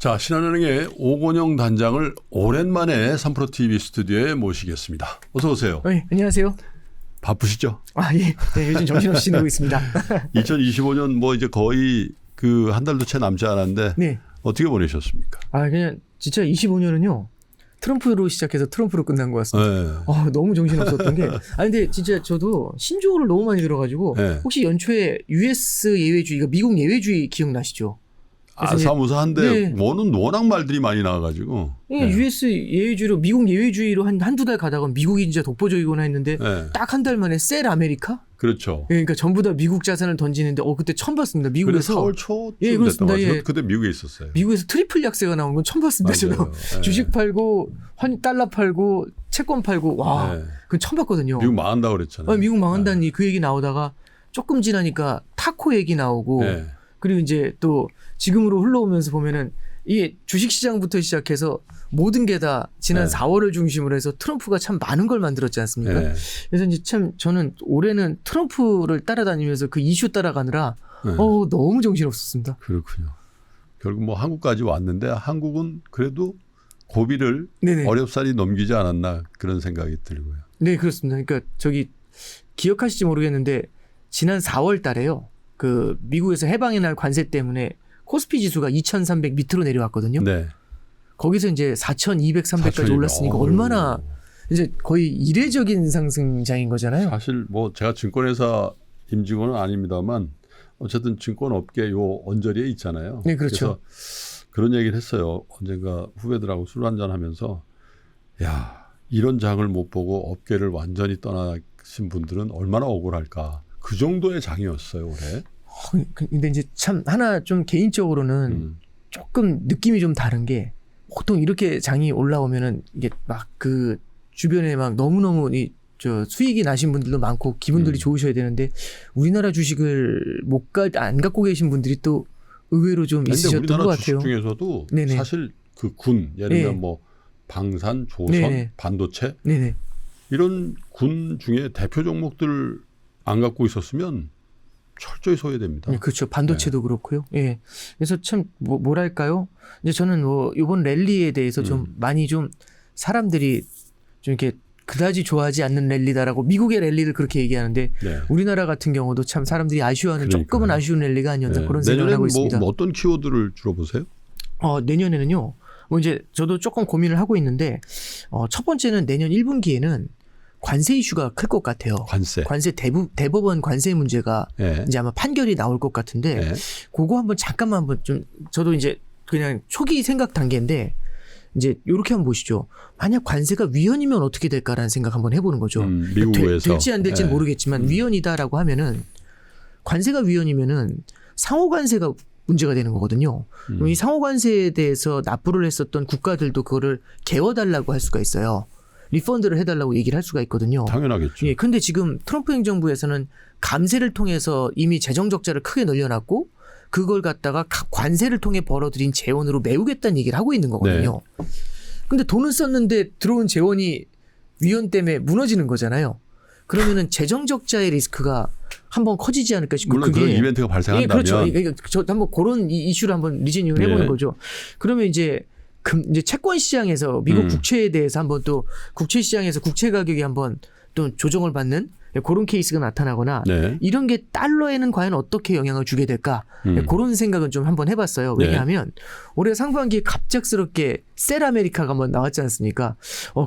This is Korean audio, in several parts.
자, 신한은행의 오건영 단장을 오랜만에 3프로TV 스튜디오에 모시겠습니다. 어서 오세요. 네, 안녕하세요. 바쁘시죠? 예. 네, 요즘 정신없이 지내고 있습니다. 2025년 뭐 이제 거의 그 한 달도 채 남지 않았는데 네. 어떻게 보내셨습니까? 그냥 진짜 25년은요. 트럼프로 시작해서 트럼프로 끝난 것 같습니다. 네. 너무 정신없었던 게. 근데 진짜 저도 신조어를 너무 많이 들어가지고 네. 혹시 연초에 US 예외주의가 미국 예외주의 기억나시죠? 사무사한데 네. 워낙 말들이 많이 나와가지고. 네. US 예외주의로 미국 예외주의로 한두 달 가다가 미국이 진짜 독보적이구나 했는데 네. 딱 한 달 만에 셀 아메리카? 그렇죠. 그러니까 전부 다 미국 자산을 던지는데 그때 처음 봤습니다. 미국에서. 4월 초쯤 예, 그렇습니다. 됐던 것 같아요. 예. 그때 미국에 있었어요. 미국에서 트리플 약세가 나온 건 처음 봤습니다. 저도 네. 주식 팔고 달러 팔고 채권 팔고 네. 그건 처음 봤거든요. 미국 망한다고 그랬잖아요. 미국 망한다는 그 얘기 나오다가 조금 지나니까 타코 얘기 나오고 네. 그리고 이제 또 지금으로 흘러오면서 보면은 이게 주식시장부터 시작해서 모든 게 다 지난 네. 4월을 중심으로 해서 트럼프가 참 많은 걸 만들었지 않습니까? 네. 그래서 이제 참 저는 올해는 트럼프를 따라다니면서 그 이슈 따라가느라 네. 너무 정신없었습니다. 그렇군요. 결국 뭐 한국까지 왔는데 한국은 그래도 고비를 네네. 어렵사리 넘기지 않았나 그런 생각이 들고요. 네, 그렇습니다. 그러니까 저기 기억하실지 모르겠는데 지난 4월 달에요. 그 미국에서 해방의 날 관세 때문에 코스피 지수가 2,300 밑으로 내려왔거든요. 네. 거기서 이제 4,200, 300까지 4,200. 올랐으니까 얼마나 이제 거의 이례적인 상승장인 거잖아요. 사실 뭐 제가 증권회사 임직원은 아닙니다만 어쨌든 증권업계 요 언저리에 있잖아요. 네, 그렇죠. 그래서 그런 얘기를 했어요. 언젠가 후배들하고 술 한잔 하면서 야, 이런 장을 못 보고 업계를 완전히 떠나신 분들은 얼마나 억울할까. 그 정도의 장이었어요, 올해. 근데 이제 참 하나 좀 개인적으로는 조금 느낌이 좀 다른 게 보통 이렇게 장이 올라오면은 이게 막 그 주변에 막 너무너무 저 수익이 나신 분들도 많고 기분들이 좋으셔야 되는데 우리나라 주식을 안 갖고 계신 분들이 또 의외로 좀 있으셨던 것 우리나라 같아요. 주식 중에서도 네네. 사실 그 군, 예를 들면 네. 뭐 방산, 조선, 네네. 반도체 네네. 이런 군 중에 대표 종목들 안 갖고 있었으면 철저히 소외됩니다. 네, 그렇죠. 반도체도 그렇고요. 예. 그래서 참 뭐랄까요? 이제 저는 이번 랠리에 대해서 좀 많이 좀 사람들이 좀 이렇게 그다지 좋아하지 않는 랠리다라고 미국의 랠리를 그렇게 얘기하는데 네. 우리나라 같은 경우도 참 사람들이 아쉬워하는 그러니까요. 조금은 아쉬운 랠리가 아니었나 네. 그런 생각을 하고 있습니다. 뭐 어떤 키워드를 주로 보세요? 내년에는요. 뭐 이제 저도 조금 고민을 하고 있는데 첫 번째는 내년 1분기에는 관세 이슈가 클 것 같아요. 관세 대법원 관세 문제가 네. 이제 아마 판결이 나올 것 같은데 네. 그거 잠깐만 한번 좀 저도 이제 그냥 초기 생각 단계인데 이제 이렇게 한번 보시죠. 만약 관세가 위헌이면 어떻게 될까라는 생각 한번 해보는 거죠. 미국에서 될지 안 될지는 네. 모르겠지만 위헌이다라고 하면은 관세가 위헌이면은 상호 관세가 문제가 되는 거거든요. 그럼 이 상호 관세에 대해서 납부를 했었던 국가들도 그거를 개워달라고 할 수가 있어요. 리펀드를 해달라고 얘기를 할 수가 있거든요. 당연하겠죠. 예, 근데 지금 트럼프 행정부에서는 감세를 통해서 이미 재정 적자를 크게 늘려놨고 그걸 갖다가 관세를 통해 벌어들인 재원으로 메우겠다는 얘기를 하고 있는 거거든요. 네. 근데 돈을 썼는데 들어온 재원이 위헌 때문에 무너지는 거잖아요. 그러면은 재정 적자의 리스크가 한번 커지지 않을까 싶고 물론 그런 이벤트가 발생한다면. 예, 그렇죠. 그러니까 저 한번 그런 이슈를 한번 리즈닝을 해보는 거죠. 그러면 이제 채권 시장에서 미국 국채에 대해서 한번 또 국채 시장에서 국채 가격이 한번 또 조정을 받는 그런 케이스가 나타나거나 네. 이런 게 달러에는 과연 어떻게 영향을 주게 될까 그런 생각은 좀 한번 해봤어요. 왜냐하면 올해 상반기에 갑작스럽게 셀 아메리카가 한번 나왔지 않습니까?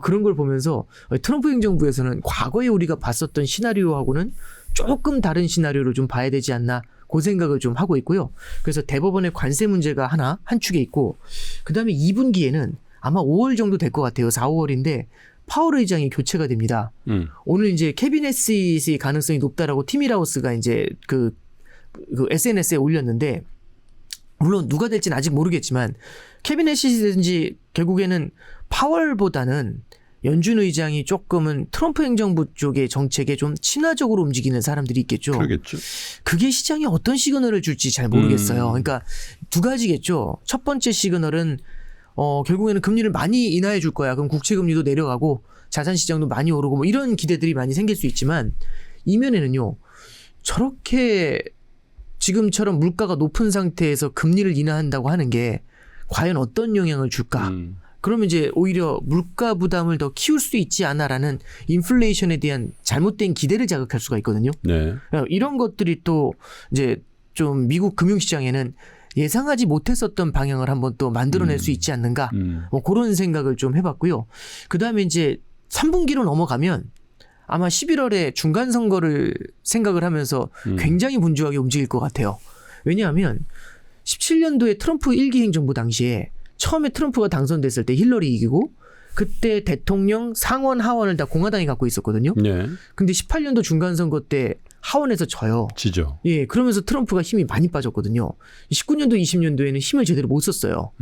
그런 걸 보면서 트럼프 행정부에서는 과거에 우리가 봤었던 시나리오하고는 조금 다른 시나리오를 좀 봐야 되지 않나 그 생각을 좀 하고 있고요. 그래서 대법원의 관세 문제가 한 축에 있고 그다음에 2분기에는 아마 5월 정도 될 것 같아요. 4, 5월인데 파월 의장이 교체가 됩니다. 오늘 이제 캐비넷 시트의 가능성이 높다라고 팀 힐하우스가 이제 그 SNS에 올렸는데 물론 누가 될지는 아직 모르겠지만 캐비넷 시트든지 결국에는 파월보다는 연준 의장이 조금은 트럼프 행정부 쪽의 정책에 좀 친화적으로 움직이는 사람들이 있겠죠. 그러겠죠. 그게 시장에 어떤 시그널을 줄지 잘 모르겠어요. 그러니까 두 가지겠죠. 첫 번째 시그널은 결국에는 금리를 많이 인하해 줄 거야. 그럼 국채 금리도 내려가고 자산 시장도 많이 오르고 뭐 이런 기대들이 많이 생길 수 있지만 이면에는요. 저렇게 지금처럼 물가가 높은 상태에서 금리를 인하한다고 하는 게 과연 어떤 영향을 줄까? 그러면 이제 오히려 물가 부담을 더 키울 수 있지 않아라는 인플레이션에 대한 잘못된 기대를 자극할 수가 있거든요. 네. 이런 것들이 또 이제 좀 미국 금융시장에는 예상하지 못했었던 방향을 한번 또 만들어낼 수 있지 않는가 뭐 그런 생각을 좀 해봤고요. 그다음에 이제 3분기로 넘어가면 아마 11월에 중간 선거를 생각을 하면서 굉장히 분주하게 움직일 것 같아요. 왜냐하면 17년도에 트럼프 1기 행정부 당시에 처음에 트럼프가 당선됐을 때 힐러리 이기고 그때 대통령 상원 하원을 다 공화당이 갖고 있었거든요. 네. 근데 18년도 중간 선거 때 하원에서 져요. 지죠. 예, 그러면서 트럼프가 힘이 많이 빠졌거든요. 19년도, 20년도에는 힘을 제대로 못 썼어요.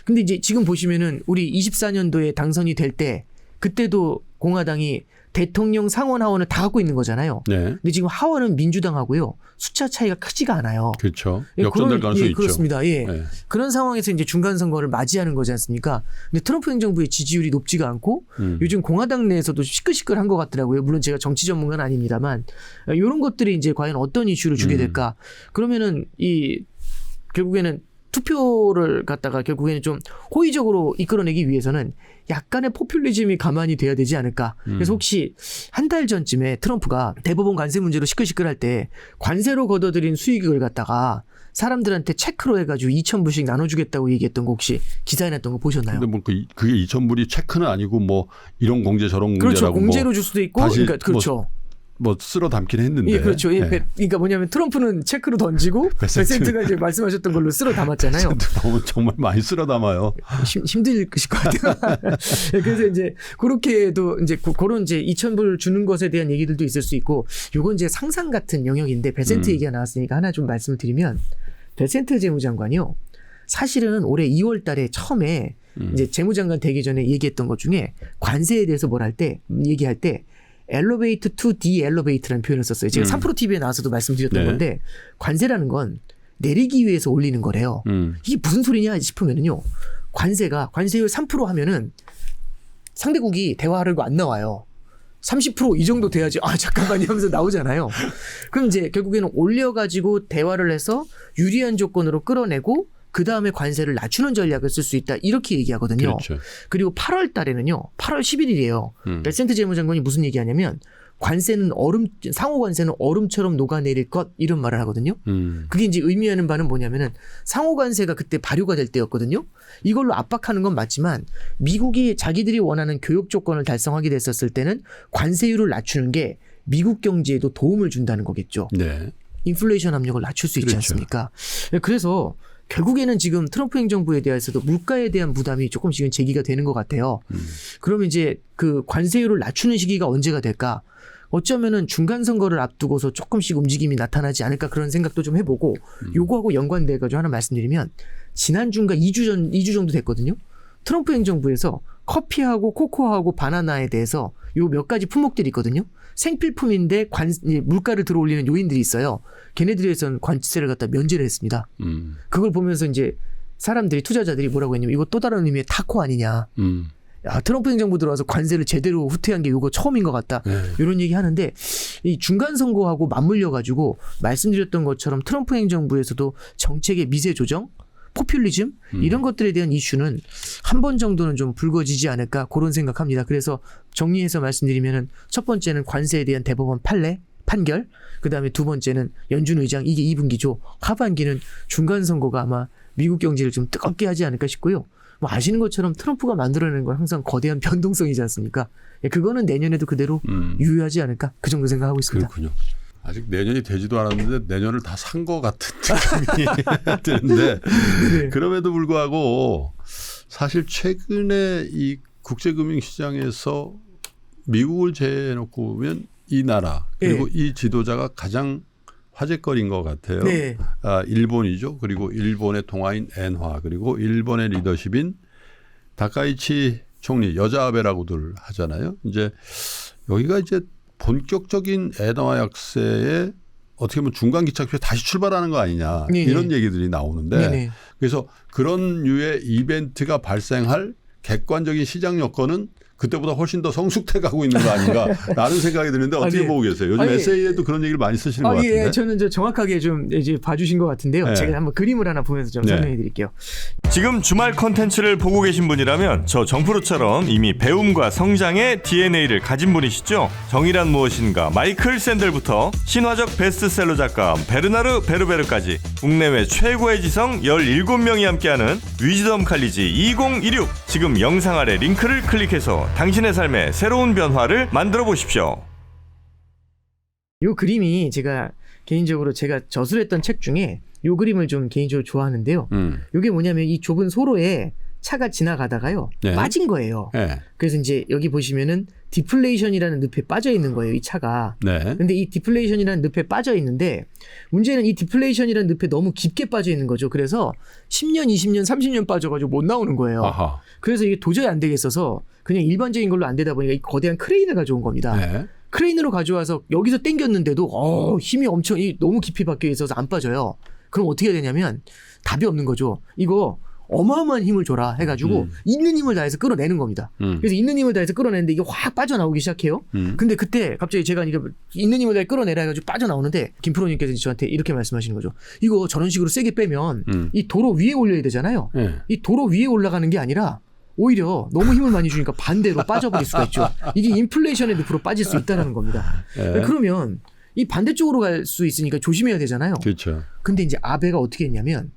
근데 이제 지금 보시면은 우리 24년도에 당선이 될 때 그때도 공화당이 대통령 상원 하원을 다 갖고 있는 거잖아요. 네. 근데 지금 하원은 민주당하고요. 숫자 차이가 크지가 않아요. 그렇죠. 예, 역전될 가능성이 있죠. 그렇습니다. 예. 네. 그런 상황에서 이제 중간 선거를 맞이하는 거지 않습니까? 근데 트럼프 행정부의 지지율이 높지가 않고 요즘 공화당 내에서도 시끌시끌한 것 같더라고요. 물론 제가 정치 전문가는 아닙니다만 이런 것들이 이제 과연 어떤 이슈를 주게 될까? 그러면은 이 결국에는 투표를 갖다가 결국에는 좀 호의적으로 이끌어내기 위해서는 약간의 포퓰리즘이 가만히 돼야 되지 않을까. 그래서 혹시 한 달 전쯤에 트럼프가 대법원 관세 문제로 시끌시끌할 때 관세로 걷어들인 수익을 갖다가 사람들한테 체크로 해가지고 2,000불씩 나눠주겠다고 얘기했던 거 혹시 기사에 냈던 거 보셨나요? 근데 뭐 그게 2,000불이 체크는 아니고 뭐 이런 공제 저런 공제라고 그렇죠. 공제로 뭐 줄 수도 있고. 다시 그러니까 그렇죠. 뭐 쓸어 담긴 했는데. 예, 그렇죠. 예, 네. 그러니까 뭐냐면 트럼프는 체크로 던지고 베센트가 이제 말씀하셨던 걸로 쓸어 담았잖아요. 너무 정말 많이 쓸어 담아요. 힘들 것 같아요. 예, 그래서 이제 그렇게도 이제 그런 이제 2,000불 주는 것에 대한 얘기들도 있을 수 있고, 요건 이제 상상 같은 영역인데 베센트 얘기가 나왔으니까 하나 좀 말씀을 드리면, 베센트 재무장관이요. 사실은 올해 2월달에 처음에 이제 재무장관 되기 전에 얘기했던 것 중에 관세에 대해서 얘기할 때 엘리베이터 투 디엘리베이터라는 표현을 썼어요. 제가 3프로 TV에 나와서도 말씀드렸던 네. 건데, 관세라는 건 내리기 위해서 올리는 거래요. 이게 무슨 소리냐 싶으면은요, 관세율 3% 하면은 상대국이 대화하려고 안 나와요. 30% 이 정도 돼야지 잠깐만요 하면서 나오잖아요. 그럼 이제 결국에는 올려가지고 대화를 해서 유리한 조건으로 끌어내고 그 다음에 관세를 낮추는 전략을 쓸 수 있다, 이렇게 얘기하거든요. 그렇죠. 그리고 8월 달에는요, 8월 11일이에요. 베센트 재무장관이 무슨 얘기하냐면, 상호 관세는 얼음처럼 녹아내릴 것, 이런 말을 하거든요. 그게 이제 의미하는 바는 뭐냐면은 상호 관세가 그때 발효가 될 때였거든요. 이걸로 압박하는 건 맞지만 미국이 자기들이 원하는 교역 조건을 달성하게 됐었을 때는 관세율을 낮추는 게 미국 경제에도 도움을 준다는 거겠죠. 네. 인플레이션 압력을 낮출 수 있지 그렇죠. 않습니까? 그래서 결국에는 지금 트럼프 행정부에 대해서도 물가에 대한 부담이 조금씩은 제기가 되는 것 같아요. 그러면 이제 그 관세율을 낮추는 시기가 언제가 될까? 어쩌면은 중간 선거를 앞두고서 조금씩 움직임이 나타나지 않을까, 그런 생각도 좀 해보고, 요거하고 연관돼가지고 하나 말씀드리면, 지난 주인가 2주 정도 됐거든요. 트럼프 행정부에서 커피하고 코코아하고 바나나에 대해서 요 몇 가지 품목들이 있거든요. 생필품인데 물가를 들어올리는 요인들이 있어요. 걔네들에서는 관세를 갖다 면제를 했습니다. 그걸 보면서 이제 사람들이, 투자자들이 뭐라고 했냐면, 이거 또 다른 의미의 타코 아니냐. 야, 트럼프 행정부 들어와서 관세를 제대로 후퇴한 게 이거 처음인 것 같다. 이런 얘기 하는데, 이 중간 선거하고 맞물려 가지고 말씀드렸던 것처럼 트럼프 행정부에서도 정책의 미세 조정, 포퓰리즘 이런 것들에 대한 이슈는 한 번 정도는 좀 불거지지 않을까, 그런 생각합니다. 그래서 정리해서 말씀드리면은, 첫 번째는 관세에 대한 대법원 판결, 그다음에 두 번째는 연준 의장, 이게 2분기죠. 하반기는 중간 선거가 아마 미국 경제를 좀 뜨겁게 하지 않을까 싶고요. 뭐 아시는 것처럼 트럼프가 만들어내는 건 항상 거대한 변동성이지 않습니까? 그거는 내년에도 그대로 유효하지 않을까, 그 정도 생각하고 있습니다. 그렇군요. 아직 내년이 되지도 않았는데 내년을 다 산 것 같은 느낌이 드는데, 네. 그럼에도 불구하고 사실 최근에 이 국제금융시장에서 미국을 제외해놓고 보면 이 나라, 그리고 이 지도자가 가장 화제거리인 것 같아요. 네. 일본이죠. 그리고 일본의 동아인 엔화, 그리고 일본의 리더십인 다카이치 총리, 여자 아베라고들 하잖아요. 이제 여기가 이제 본격적인 엔화 약세에 어떻게 보면 중간 기착표에 다시 출발하는 거 아니냐, 네네. 이런 얘기들이 나오는데, 네네. 그래서 그런 류의 이벤트가 발생할 객관적인 시장 여건은 그때보다 훨씬 더 성숙해가고 있는 거 아닌가라는 생각이 드는데 어떻게 아니, 보고 계세요? 요즘 아니, 에세이에도 그런 얘기를 많이 쓰시는 것 같은데. 예, 저는 정확하게 좀 이제 봐주신 것 같은데요. 네. 제가 한번 그림을 하나 보면서 좀 설명해 드릴게요. 지금 주말 컨텐츠를 보고 계신 분이라면 저 정프로처럼 이미 배움과 성장의 DNA를 가진 분이시죠. 정의란 무엇인가, 마이클 샌델부터 신화적 베스트셀러 작가 베르나르 베르베르까지 국내외 최고의 지성 17명이 함께하는 위즈덤 칼리지 2016. 지금 영상 아래 링크를 클릭해서 당신의 삶에 새로운 변화를 만들어 보십시오. 이 그림이 제가 개인적으로 제가 저술했던 책 중에 이 그림을 좀 개인적으로 좋아하는데요. 이게 뭐냐면 이 좁은 소로에 차가 지나가다가요. 네. 빠진 거예요. 네. 그래서 이제 여기 보시면은 디플레이션이라는 늪에 빠져 있는 거예요. 이 차가. 네. 근데 이 디플레이션이라는 늪에 빠져 있는데 문제는 이 디플레이션이라는 늪에 너무 깊게 빠져 있는 거죠. 그래서 10년, 20년, 30년 빠져가지고 못 나오는 거예요. 아하. 그래서 이게 도저히 안 되겠어서 그냥 일반적인 걸로 안 되다 보니까 이 거대한 크레인을 가져온 겁니다. 네. 크레인으로 가져와서 여기서 당겼는데도 힘이 엄청 너무 깊이 박혀 있어서 안 빠져요. 그럼 어떻게 해야 되냐면 답이 없는 거죠. 이거 어마어마한 힘을 줘라 해가지고 있는 힘을 다해서 끌어내는 겁니다. 그래서 있는 힘을 다해서 끌어내는데 이게 확 빠져나오기 시작해요. 근데 그때 갑자기 제가 이게 있는 힘을 다해 끌어내라 해가지고 빠져나오는데 김프로님께서 저한테 이렇게 말씀하시는 거죠. 이거 저런 식으로 세게 빼면 이 도로 위에 올려야 되잖아요. 네. 이 도로 위에 올라가는 게 아니라 오히려 너무 힘을 많이 주니까 반대로 빠져버릴 수가 있죠. 이게 인플레이션의 늪으로 빠질 수 있다는 겁니다. 네. 그러면 이 반대쪽으로 갈 수 있으니까 조심해야 되잖아요. 그렇죠. 근데 이제 아베가 어떻게 했냐면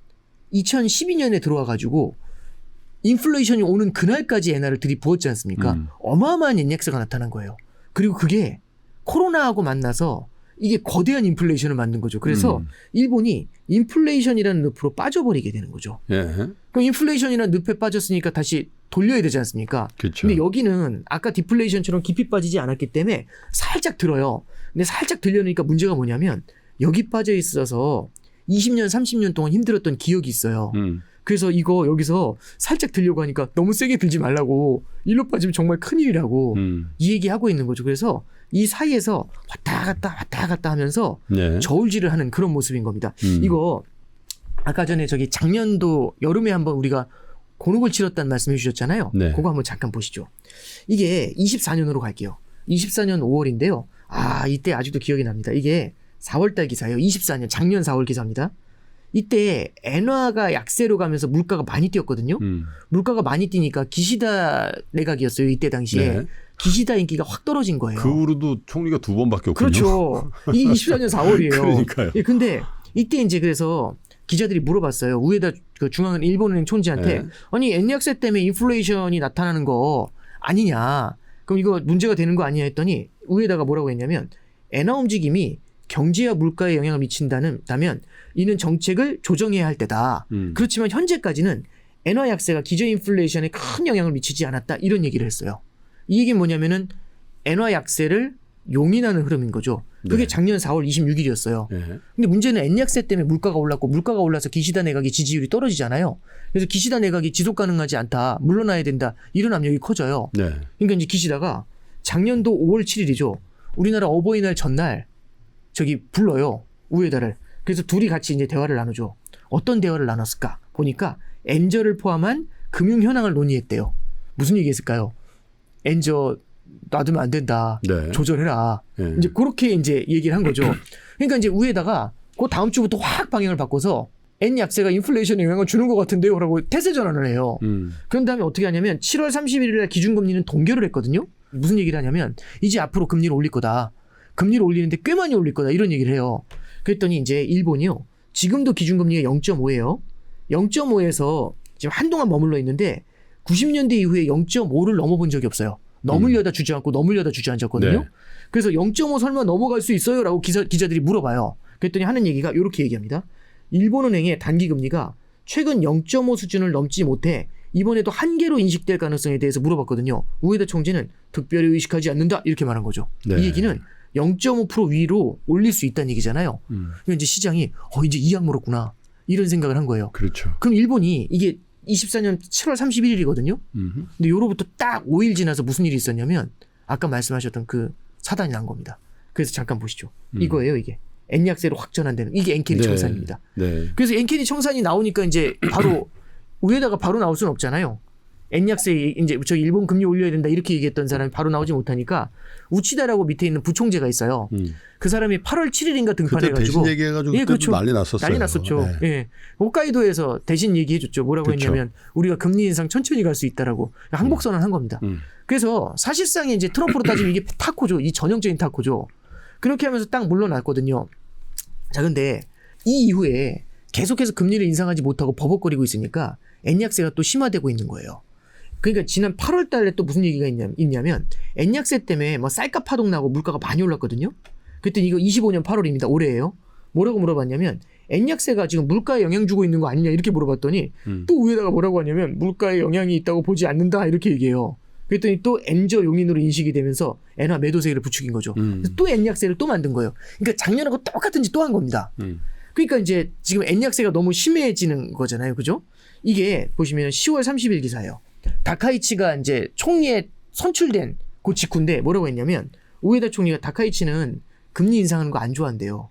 2012년에 들어와가지고 인플레이션이 오는 그날까지 엔화를 들이부었지 않습니까? 어마어마한 엔약세가 나타난 거예요. 그리고 그게 코로나하고 만나서 이게 거대한 인플레이션을 만든 거죠. 그래서 일본이 인플레이션이라는 늪으로 빠져버리게 되는 거죠. 예. 그럼 인플레이션이라는 늪에 빠졌으니까 다시 돌려야 되지 않습니까? 그렇죠. 근데 여기는 아까 디플레이션처럼 깊이 빠지지 않았기 때문에 살짝 들어요. 근데 살짝 들려니까 문제가 뭐냐면 여기 빠져 있어서 20년, 30년 동안 힘들었던 기억이 있어요. 그래서 이거 여기서 살짝 들려고 하니까 너무 세게 들지 말라고, 일로 빠지면 정말 큰일이라고 이 얘기하고 있는 거죠. 그래서 이 사이에서 왔다 갔다 하면서 네. 저울질을 하는 그런 모습인 겁니다. 이거 아까 전에 저기 작년도 여름에 한번 우리가 곤혹을 치렀다는 말씀해 주셨잖아요. 네. 그거 한번 잠깐 보시죠. 이게 24년으로 갈게요. 24년 5월인데요. 이때 아직도 기억이 납니다. 이게 4월달 기사예요. 24년 작년 4월 기사입니다. 이때 엔화가 약세로 가면서 물가가 많이 뛰었거든요. 물가가 많이 뛰니까 기시다 내각이었어요. 이때 당시에. 네. 기시다 인기가 확 떨어진 거예요. 그 후로도 총리가 2번밖에 없군요. 그렇죠. 이게 24년 4월이에요. 그러니까요. 예, 근데 이때 이제 그래서 기자들이 물어봤어요. 우에다 그 중앙은 일본은행 총재한테 네. 아니 엔약세 때문에 인플레이션이 나타나는 거 아니냐. 그럼 이거 문제가 되는 거 아니냐 했더니 우에다가 뭐라고 했냐면 엔화 움직임이 경제와 물가에 영향을 미친다면 이는 정책을 조정해야 할 때다. 그렇지만 현재까지는 엔화 약세가 기저 인플레이션에 큰 영향을 미치지 않았다. 이런 얘기를 했어요. 이 얘기는 뭐냐면은 엔화 약세를 용인하는 흐름인 거죠. 그게 네. 작년 4월 26일이었어요. 예. 근데 문제는 엔약세 때문에 물가가 올랐고 물가가 올라서 기시다 내각의 지지율이 떨어지잖아요. 그래서 기시다 내각이 지속 가능하지 않다. 물러나야 된다. 이런 압력이 커져요. 네. 그러니까 이제 기시다가 작년도 5월 7일이죠. 우리나라 어버이날 전날 저기 불러요. 우에다를. 그래서 둘이 같이 이제 대화를 나누죠. 어떤 대화를 나눴을까? 보니까 엔저를 포함한 금융 현황을 논의했대요. 무슨 얘기했을까요? 엔저 놔두면 안 된다. 네. 조절해라. 예. 이제 그렇게 이제 얘기를 한 거죠. 그러니까 이제 우에다가 그 다음 주부터 확 방향을 바꿔서 엔 약세가 인플레이션에 영향을 주는 것 같은데요. 라고 태세 전환을 해요. 그런 다음에 어떻게 하냐면 7월 31일 날 기준금리는 동결을 했거든요. 무슨 얘기를 하냐면 이제 앞으로 금리를 올릴 거다. 금리를 올리는데 꽤 많이 올릴 거다. 이런 얘기를 해요. 그랬더니 이제 일본이요. 지금도 기준금리가 0.5예요. 0.5에서 지금 한동안 머물러 있는데 90년대 이후에 0.5를 넘어본 적이 없어요. 넘으려다 주저앉고 넘으려다 주저앉았거든요. 네. 그래서 0.5 설마 넘어갈 수 있어요? 라고 기자들이 물어봐요. 그랬더니 하는 얘기가 이렇게 얘기합니다. 일본은행의 단기금리가 최근 0.5 수준을 넘지 못해 이번에도 한계로 인식될 가능성에 대해서 물어봤거든요. 우에다 총재는 특별히 의식하지 않는다. 이렇게 말한 거죠. 네. 이 얘기는 0.5% 위로 올릴 수 있다는 얘기잖아요. 그러니까 이제 시장이 이제 이악 물었구나. 이런 생각을 한 거예요. 그렇죠. 그럼 일본이 이게 24년 7월 31일이거든요. 근데 요로부터 딱 5일 지나서 무슨 일이 있었냐면 아까 말씀하셨던 그 사단이 난 겁니다. 그래서 잠깐 보시죠. 이거예요, 이게. 엔약세로 확 전환되는 이게 엔케니 네. 청산입니다. 네. 그래서 엔케니 청산이 나오니까 이제 바로 위에다가 바로 나올 수는 없잖아요. 엔약세 이제 저 일본 금리 올려야 된다 이렇게 얘기했던 사람이 바로 나오지 못하니까 우치다라고 밑에 있는 부총재가 있어요. 그 사람이 8월 7일인가 그때 등판해가지고 대신 얘기해가지고 예, 그때도 그렇죠. 난리 났었어요. 난리 났었죠. 네. 예. 홋카이도에서 대신 얘기해줬죠. 뭐라고 그렇죠. 했냐면 우리가 금리 인상 천천히 갈 수 있다라고 항복선언 한 겁니다. 그래서 사실상 이제 트럼프로 따지면 이게 타코죠. 이 전형적인 타코죠. 그렇게 하면서 딱 물러났거든요. 자, 근데 이 이후에 계속해서 금리를 인상하지 못하고 버벅거리고 있으니까 엔약세가 또 심화되고 있는 거예요. 그러니까 지난 8월 달에 또 무슨 얘기가 있냐면 엔약세 때문에 뭐 쌀값 파동 나고 물가가 많이 올랐거든요. 그때 이거 25년 8월입니다. 올해예요. 뭐라고 물어봤냐면 엔약세가 지금 물가에 영향 주고 있는 거 아니냐 이렇게 물어봤더니 또 위에다가 뭐라고 하냐면 물가에 영향이 있다고 보지 않는다 이렇게 얘기해요. 그랬더니 또 엔저 용인으로 인식이 되면서 엔화 매도세를 부추긴 거죠. 그래서 또 엔약세를 또 만든 거예요. 그러니까 작년하고 똑같은 짓 또 한 겁니다. 그러니까 이제 지금 엔약세가 너무 심해지는 거잖아요. 그죠? 이게 보시면 10월 30일 기사예요. 다카이치가 이제 총리에 선출된 그 직후인데 뭐라고 했냐면 우에다 총리가 다카이치는 금리 인상하는 거 안 좋아한대요.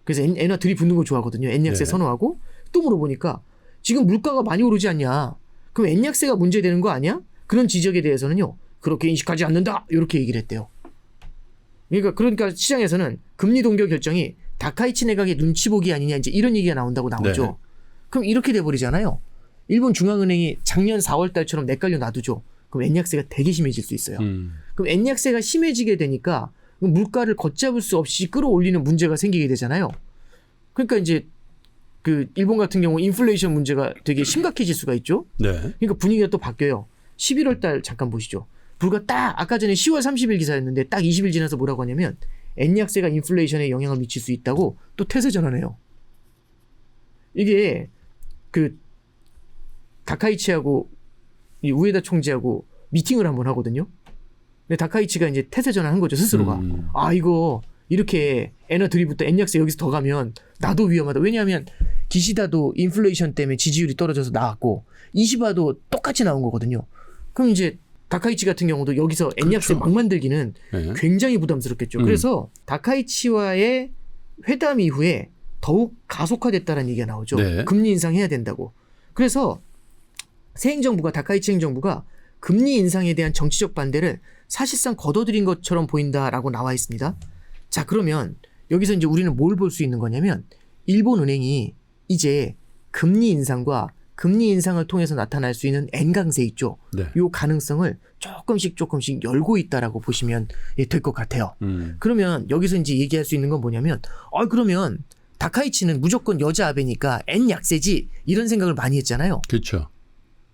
그래서 엔화 들이붓는 거 좋아하거든요. 엔약세 네. 선호하고 또 물어보니까 지금 물가가 많이 오르지 않냐. 그럼 엔약세가 문제되는 거 아니야? 그런 지적에 대해서는요. 그렇게 인식하지 않는다. 이렇게 얘기를 했대요. 그러니까 시장에서는 금리 동결 결정이 다카이치 내각의 눈치 보기 아니냐 이제 이런 얘기가 나온다고 나오죠. 네. 그럼 이렇게 돼버리잖아요. 일본 중앙은행이 작년 4월 달처럼 내깔려 놔두죠. 그럼 엔약세가 되게 심해질 수 있어요. 그럼 엔약세가 심해지게 되니까 물가를 걷잡을 수 없이 끌어올리는 문제가 생기게 되잖아요. 그러니까 이제 그 일본 같은 경우 인플레이션 문제가 되게 심각해질 수가 있죠. 네. 그러니까 분위기가 또 바뀌어요. 11월 달 잠깐 보시죠. 불과 딱 아까 전에 10월 30일 기사였는데 딱 20일 지나서 뭐라고 하냐면 엔약세가 인플레이션에 영향을 미칠 수 있다고 또 태세 전환해요. 이게 그 다카이치하고 이 우에다 총재하고 미팅을 한번 하거든요. 근데 다카이치가 이제 태세 전환한 거죠 스스로가. 아 이거 이렇게 엔화 들이부터 엔약세 여기서 더 가면 나도 위험하다. 왜냐하면 기시다도 인플레이션 때문에 지지율이 떨어져서 나왔고 이시바도 똑같이 나온 거거든요. 그럼 이제 다카이치 같은 경우도 여기서 엔약세 그렇죠. 막 만들기는 네. 굉장히 부담스럽겠죠. 그래서 다카이치와의 회담 이후에 더욱 가속화됐다는 얘기가 나오죠. 네. 금리 인상해야 된다고. 그래서 새 행정부가 다카이치 행정부가 금리 인상에 대한 정치적 반대를 사실상 거둬들인 것처럼 보인다라고 나와 있습니다. 자, 그러면 여기서 이제 우리는 뭘 볼 수 있는 거냐면 일본 은행이 이제 금리 인상과 금리 인상을 통해서 나타날 수 있는 N강세 있죠. 네. 요 가능성을 조금씩 열고 있다라고 보시면 될 것 같아요. 그러면 여기서 이제 얘기할 수 있는 건 뭐냐면 그러면 다카이치는 무조건 여자 아베니까 N 약세지 이런 생각을 많이 했잖아요. 그렇죠.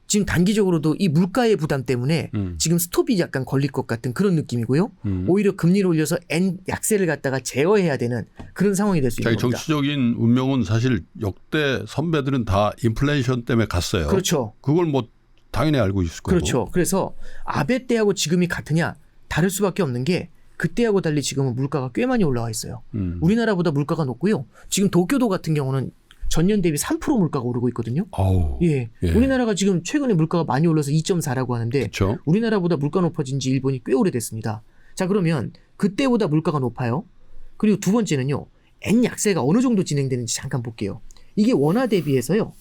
지금 단기적으로도 이 물가의 부담 때문에 지금 스톱이 약간 걸릴 것 같은 그런 느낌이고요. 오히려 금리를 올려서 N 약세를 갖다가 제어해야 되는 그런 상황이 될 수 있는 자기 겁니다. 정치적인 운명은 사실 역대 선배들은 다 인플레이션 때문에 갔어요. 그렇죠. 그걸 뭐 당연히 알고 있을 거고. 그렇죠. 그래서 아베 때하고 지금이 같으냐? 다를 수밖에 없는 게 그때하고 달리 지금은 물가가 꽤 많이 올라와 있어요. 우리나라보다 물가가 높고요. 지금 도쿄도 같은 경우는 전년 대비 3% 물가가 오르고 있거든요. 아우. 예. 예. 우리나라가 지금 최근에 물가가 많이 올라서 2.4라고 하는데 그렇죠. 우리나라보다 물가 높아진 지 일본이 꽤 오래됐습니다. 자, 그러면 그때보다 물가가 높아요. 그리고 두 번째는요. N 약세가 어느 정도 진행되는지 잠깐 볼게요. 이게 원화 대비해서요.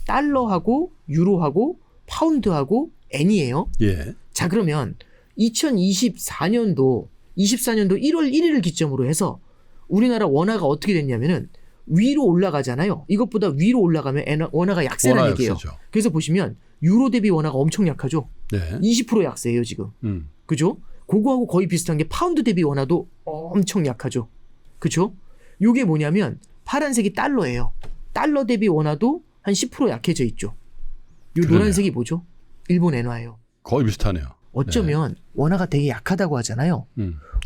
달러하고 유로하고 파운드하고 N이에요. 예. 자, 그러면 2024년도 1월 1일을 기점으로 해서 우리나라 원화가 어떻게 됐냐면은 위로 올라가잖아요. 이것보다 위로 올라가면 원화가 약세라는 원화 얘기예요. 약세죠. 그래서 보시면 유로 대비 원화가 엄청 약하죠. 네. 20% 약세예요 지금. 그죠? 그거하고 거의 비슷한 게 파운드 대비 원화도 엄청 약하죠. 그죠? 요게 뭐냐면 파란색이 달러예요. 달러 대비 원화도 한 10% 약해져 있죠. 요 그러네요. 노란색이 뭐죠? 일본 엔화예요. 거의 비슷하네요. 어쩌면 원화가 되게 약하다고 하잖아요.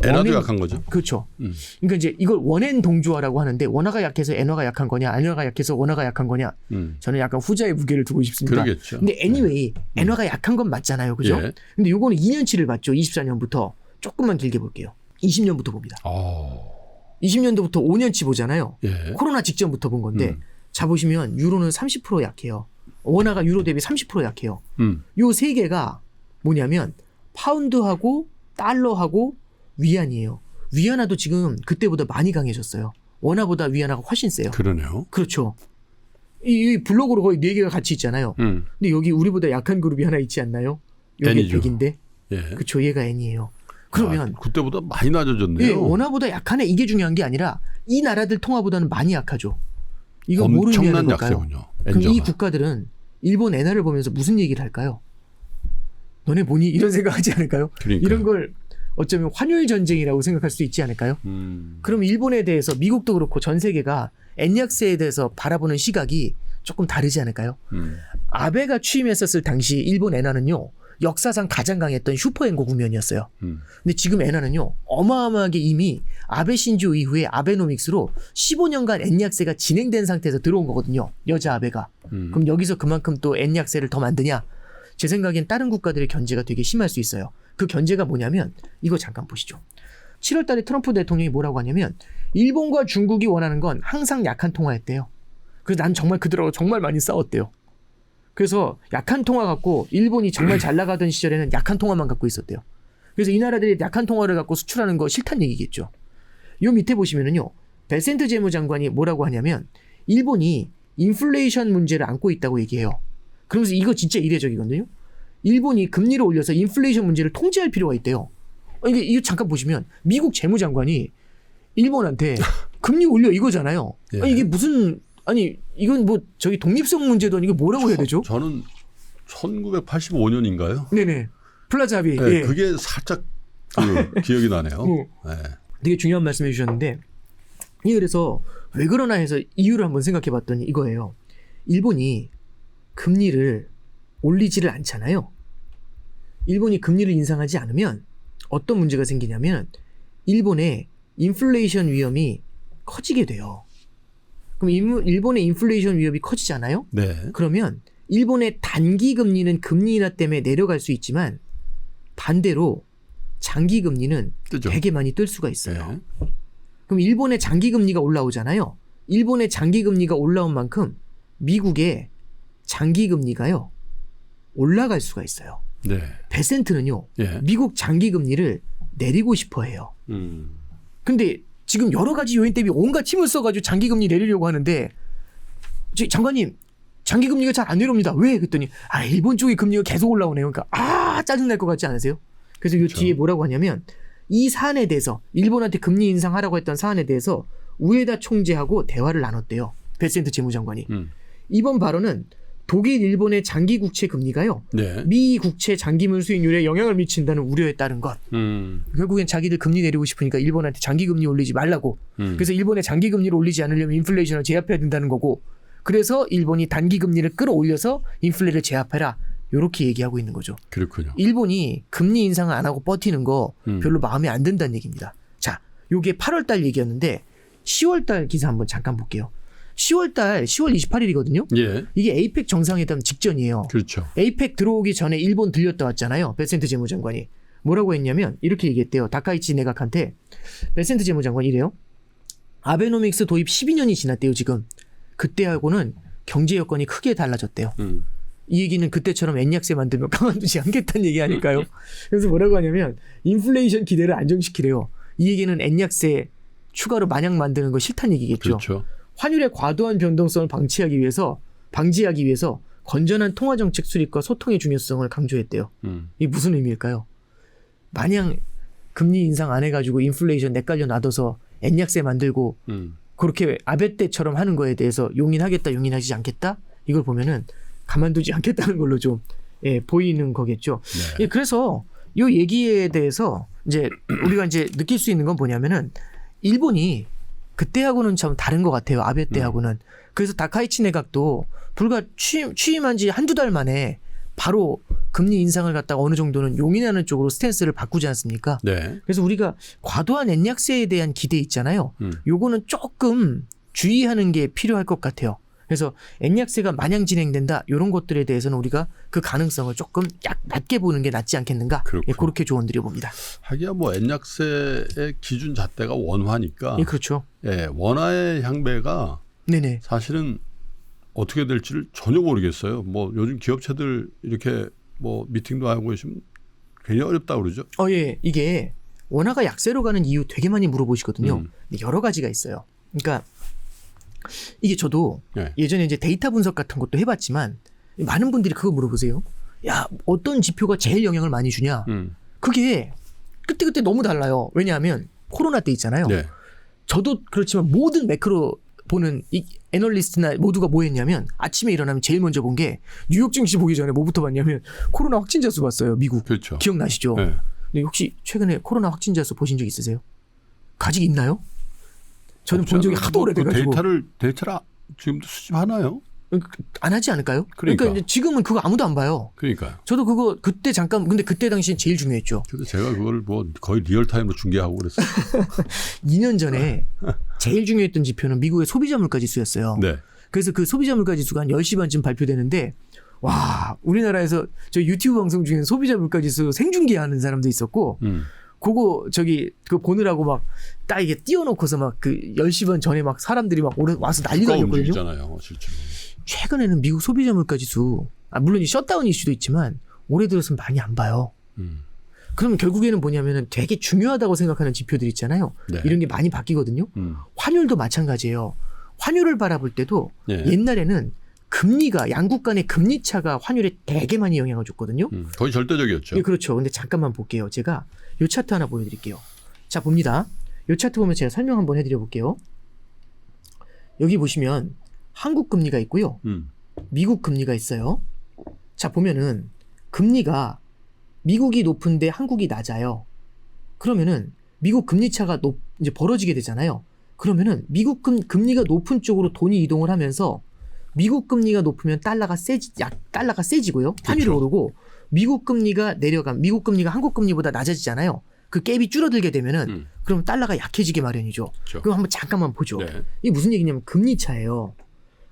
엔화도 원엔- 약한 거죠. 그렇죠. 그러니까 이제 이걸 원엔 동조화라고 하는데 원화가 약해서 엔화가 약한 거냐, 엔화가 약해서 원화가 약한 거냐. 저는 약간 후자의 무게를 두고 싶습니다. 그러겠죠. 근데 anyway 엔화가 약한 건 맞잖아요, 그죠? 예. 근데 요거는 2년치를 봤죠. 24년부터 조금만 길게 볼게요. 20년부터 봅니다. 20년도부터 5년치 보잖아요. 예. 코로나 직전부터 본 건데 자 보시면 유로는 30% 약해요. 원화가 유로 대비 30% 약해요. 요 세 개가 뭐냐면 파운드하고 달러하고 위안이에요. 위안화도 지금 그때보다 많이 강해졌어요. 원화보다 위안화가 훨씬 세요. 그러네요. 그렇죠. 이 블록으로 거의 4개가 같이 있잖아요. 근데 여기 우리보다 약한 그룹이 하나 있지 않나요? 여기 N이죠. 100인데. 예. 그쵸. 얘가 N이에요. 그러면 그때보다 많이 낮아졌네요. 예, 원화보다 약한 애 이게 중요한 게 아니라 이 나라들 통화보다는 많이 약하죠. 이거 뭐를 의미하는 엄청난 걸까요? 약세군요. 그럼 이 엔저가. 국가들은 일본 엔화를 보면서 무슨 얘기를 할까요? 너네 뭐니? 이런 생각하지 않을까요? 그러니까요. 이런 걸 어쩌면 환율 전쟁이라고 생각할 수도 있지 않을까요? 그럼 일본에 대해서 미국도 그렇고 전 세계가 엔 약세에 대해서 바라보는 시각이 조금 다르지 않을까요? 아베가 취임했었을 당시 일본 엔화는요. 역사상 가장 강했던 슈퍼엔고 국면이었어요. 근데 지금 엔화는요. 어마어마하게 이미 아베 신조 이후에 아베노믹스로 15년간 엔 약세가 진행된 상태에서 들어온 거거든요. 여자 아베가. 그럼 여기서 그만큼 또 엔 약세를 더 만드냐? 제 생각엔 다른 국가들의 견제가 되게 심할 수 있어요. 그 견제가 뭐냐면 이거 잠깐 보시죠. 7월 달에 트럼프 대통령이 뭐라고 하냐면 일본과 중국이 원하는 건 항상 약한 통화였대요. 그래서 난 정말 그들하고 정말 많이 싸웠대요. 그래서 약한 통화 갖고 일본이 정말 잘 나가던 시절에는 약한 통화만 갖고 있었대요. 그래서 이 나라들이 약한 통화를 갖고 수출하는 거 싫다는 얘기겠죠. 요 밑에 보시면은요. 베센트 재무장관이 뭐라고 하냐면 일본이 인플레이션 문제를 안고 있다고 얘기해요. 그러면서 이거 진짜 이례적이거든요. 일본이 금리를 올려서 인플레이션 문제를 통제할 필요가 있대요. 이거 잠깐 보시면 미국 재무장관이 일본한테 금리 올려 이거잖아요. 예. 아니, 이게 무슨 이건 뭐 저기 독립성 문제도 아니고 뭐라고 해야 되죠? 저는 1985년인가요? 네네. 플라자 합의. 네, 예. 그게 살짝 기억이 나네요. 네. 되게 중요한 말씀해 주셨는데 그래서 왜 그러나 해서 이유를 한번 생각해 봤더니 이거예요. 일본이 금리를 올리지를 않잖아요. 일본이 금리를 인상하지 않으면 어떤 문제가 생기냐면 일본의 인플레이션 위험이 커지게 돼요. 그럼 일본의 인플레이션 위협이 커지잖아요. 네. 그러면 일본의 단기 금리는 금리 인하 때문에 내려갈 수 있지만 반대로 장기 금리는 뜨죠. 되게 많이 뜰 수가 있어요. 네. 그럼 일본의 장기 금리가 올라오잖아요. 일본의 장기 금리가 올라온 만큼 미국의 장기 금리가요 올라갈 수가 있어요. 네. 베센트는요 예. 미국 장기 금리를 내리고 싶어해요. 근데 지금 여러 가지 요인 때문에 온갖 힘을 써가지고 장기 금리 내리려고 하는데 장관님 장기 금리가 잘 안 내려옵니다. 왜? 그랬더니 일본 쪽의 금리가 계속 올라오네요. 그러니까 짜증날 것 같지 않으세요? 그래서 이 뒤에 뭐라고 하냐면 이 사안에 대해서 일본한테 금리 인상하라고 했던 사안에 대해서 우에다 총재하고 대화를 나눴대요. 베센트 재무장관이. 이번 발언은 독일, 일본의 장기 국채 금리가요. 네. 미 국채 장기물 수익률에 영향을 미친다는 우려에 따른 것. 결국엔 자기들 금리 내리고 싶으니까 일본한테 장기 금리 올리지 말라고. 그래서 일본의 장기 금리를 올리지 않으려면 인플레이션을 제압해야 된다는 거고. 그래서 일본이 단기 금리를 끌어올려서 인플레를 제압해라. 이렇게 얘기하고 있는 거죠. 그렇군요. 일본이 금리 인상을 안 하고 버티는 거 별로 마음에 안 든다는 얘기입니다. 자, 요게 8월 달 얘기였는데 10월 달 기사 한번 잠깐 볼게요. 10월 28일이거든요. 예. 이게 에이펙 정상회담 직전이에요. 그렇죠. 에이펙 들어오기 전에 일본 들렸다 왔잖아요. 베센트 재무장관이. 뭐라고 했냐면 이렇게 얘기했대요. 다카이치 내각한테 베센트 재무장관이 이래요. 아베노믹스 도입 12년이 지났대요. 지금. 그때하고는 경제 여건이 크게 달라졌대요. 이 얘기는 그때처럼 엔약세 만들면 가만두지 않겠다는 얘기 아닐까요? 그래서 뭐라고 하냐면 인플레이션 기대를 안정시키래요. 이 얘기는 엔약세 추가로 마냥 만드는 거 싫다는 얘기겠죠. 그렇죠. 환율의 과도한 변동성을 방지하기 위해서 건전한 통화정책 수립과 소통의 중요성을 강조했대요. 이게 무슨 의미일까요? 마냥 금리 인상 안 해가지고 인플레이션 내깔려 놔둬서 엔약세 만들고 그렇게 아베 때처럼 하는 거에 대해서 용인하겠다, 용인하지 않겠다? 이걸 보면은 가만두지 않겠다는 걸로 좀 보이는 거겠죠. 네. 그래서 이 얘기에 대해서 이제 우리가 이제 느낄 수 있는 건 뭐냐면은 일본이 그때하고는 참 다른 것 같아요. 아베 때하고는. 그래서 다카이치 내각도 불과 취임한 지 한두 달 만에 바로 금리 인상을 갖다가 어느 정도는 용인하는 쪽으로 스탠스를 바꾸지 않습니까? 네. 그래서 우리가 과도한 엔약세에 대한 기대 있잖아요. 요거는 조금 주의하는 게 필요할 것 같아요. 그래서 엔약세가 마냥 진행된다 이런 것들에 대해서는 우리가 그 가능성을 조금 낮게 보는 게 낫지 않겠는가. 그렇게 조언 드려봅니다. 하기야 뭐 엔약세의 기준 잣대가 원화니까. 예, 그렇죠. 예, 원화의 향배가 네네. 사실은 어떻게 될지를 전혀 모르겠어요. 뭐 요즘 기업체들 이렇게 뭐 미팅도 하고 계시면 굉장히 어렵다 그러죠. 예, 이게 원화가 약세로 가는 이유 되게 많이 물어보시거든요. 근데 여러 가지가 있어요. 그러니까 이게 저도 네. 예전에 이제 데이터 분석 같은 것도 해봤지만 많은 분들이 그거 물어보세요. 야, 어떤 지표가 제일 영향을 많이 주냐? 그게 그때그때 너무 달라요. 왜냐하면 코로나 때 있잖아요. 네. 저도 그렇지만 모든 매크로 보는 이 애널리스트나 모두가 뭐 했냐면 아침에 일어나면 제일 먼저 본 게 뉴욕 증시 보기 전에 뭐부터 봤냐면 코로나 확진자 수 봤어요. 미국. 그렇죠. 기억나시죠? 네. 근데 혹시 최근에 코로나 확진자 수 보신 적 있으세요? 아직 있나요? 저는 본 적이 하도 오래돼가지고. 데이터를 지금도 수집하나요? 안 하지 않을까요? 그러니까. 이제 지금은 그거 아무도 안 봐요. 그러니까요. 저도 그거 그때 잠깐 근데 그때 당시엔 제일 중요했죠. 그래서 제가 그걸 뭐 거의 리얼타임으로 중계하고 그랬어요. 2년 전에 제일 중요했던 지표는 미국의 소비자 물가 지수였어요. 네. 그래서 그 소비자 물가 지수가 한 10시 반쯤 발표되는데 와, 우리나라에서 저 유튜브 방송 중에 소비자 물가 지수 생중계하는 사람도 있었고 그거 그거 보느라고 막 딱 이게 띄워놓고서 막 그 10시 반 전에 막 사람들이 막 와서 난리 났거든요. 움직이잖아요, 실제로. 최근에는 미국 소비자 물가 지수 물론 이 셧다운 이슈도 있지만 올해 들어서는 많이 안 봐요. 그럼 결국에는 뭐냐면은 되게 중요하다고 생각하는 지표들 있잖아요. 네. 이런 게 많이 바뀌거든요. 환율도 마찬가지예요. 환율을 바라볼 때도 네. 옛날에는 금리가 양국 간의 금리 차가 환율에 되게 많이 영향을 줬거든요. 거의 절대적이었죠. 예, 그렇죠. 근데 잠깐만 볼게요. 제가 요 차트 하나 보여드릴게요. 자, 봅니다. 요 차트 보면 제가 설명 한번 해드려 볼게요. 여기 보시면 한국 금리가 있고요. 미국 금리가 있어요. 자, 보면은 금리가 미국이 높은데 한국이 낮아요. 그러면은 미국 금리 차가 이제 벌어지게 되잖아요. 그러면은 미국 금리가 높은 쪽으로 돈이 이동을 하면서 미국 금리가 높으면 달러가 세지고요. 환율이 그렇죠. 오르고 미국 금리가 미국 금리가 한국 금리보다 낮아지잖아요. 그 갭이 줄어들게 되면은 그럼 달러가 약해지게 마련이죠. 그렇죠. 그럼 한번 잠깐만 보죠. 네. 이게 무슨 얘기냐면 금리 차예요.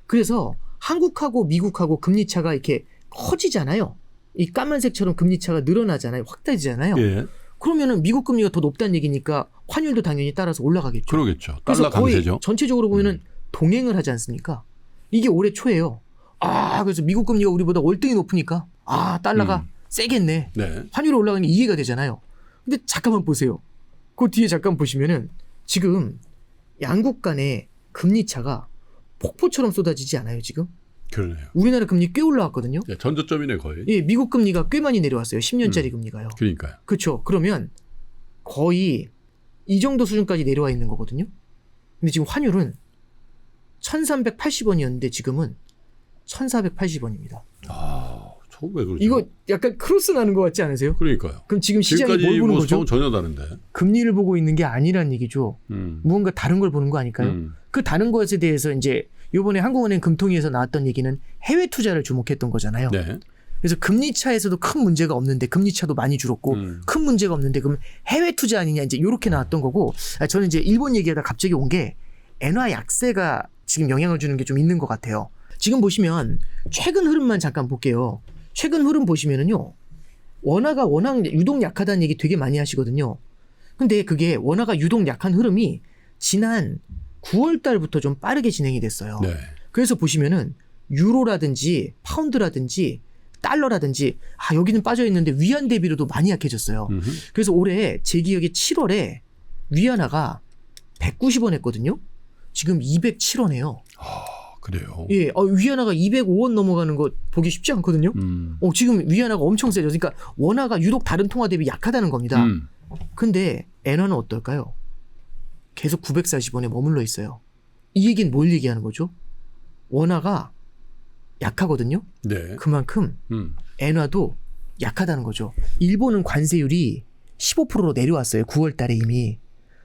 그래서 한국하고 미국하고 금리 차가 이렇게 커지잖아요. 이 까만색처럼 금리 차가 늘어나잖아요. 확대지잖아요. 예. 그러면은 미국 금리가 더 높다는 얘기니까 환율도 당연히 따라서 올라가겠죠. 그러겠죠. 그래서 달러 거의 강세죠. 전체적으로 보면은 동행을 하지 않습니까? 이게 올해 초예요. 그래서 미국 금리가 우리보다 월등히 높으니까 달러가 세겠네. 네. 환율이 올라가는 게 이해가 되잖아요. 근데 잠깐만 보세요. 그 뒤에 잠깐 보시면은 지금 양국 간의 금리 차가 폭포처럼 쏟아지지 않아요, 지금? 그러네요. 우리나라 금리 꽤 올라왔거든요. 네, 전저점이네 거의. 예, 미국 금리가 꽤 많이 내려왔어요. 10년짜리 금리가요. 그러니까요. 그렇죠. 그러면 거의 이 정도 수준까지 내려와 있는 거거든요. 근데 지금 환율은 1380원이었는데 지금은 1480원입니다. 처음 왜 그러죠? 이거 약간 크로스 나는 것 같지 않으세요? 그러니까요. 그럼 지금 시장이 지금까지 뭘 보는 모습하고는 거죠? 전혀 다른데. 금리를 보고 있는 게 아니란 얘기죠. 무언가 다른 걸 보는 거 아닐까요? 그 다른 것에 대해서 이제 이번에 한국은행 금통위에서 나왔던 얘기는 해외 투자를 주목했던 거잖아요. 네. 그래서 금리 차에서도 큰 문제가 없는데 금리 차도 많이 줄었고 큰 문제가 없는데 그럼 해외 투자 아니냐 이제 이렇게 나왔던 거고 저는 이제 일본 얘기하다 갑자기 온 게 엔화 약세가 지금 영향을 주는 게 좀 있는 것 같아요. 지금 보시면 최근 흐름만 잠깐 볼게요. 최근 흐름 보시면은요. 원화가 워낙 유독 약하다는 얘기 되게 많이 하시거든요. 근데 그게 원화가 유독 약한 흐름이 지난 9월 달부터 좀 빠르게 진행이 됐어요. 네. 그래서 보시면은 유로라든지 파운드라든지 달러라든지 여기는 빠져 있는데 위안 대비로도 많이 약해졌어요. 그래서 올해 제 기억에 7월에 위안화가 190원 했거든요. 지금 207원이에요. 그래요. 예, 위안화가 205원 넘어가는 거 보기 쉽지 않거든요. 지금 위안화가 엄청 세죠. 그러니까 원화가 유독 다른 통화 대비 약하다는 겁니다. 근데 엔화는 어떨까요? 계속 940원에 머물러 있어요. 이 얘기는 뭘 얘기하는 거죠? 원화가 약하거든요. 네. 그만큼 엔화도 약하다는 거죠. 일본은 관세율이 15%로 내려왔어요. 9월 달에 이미.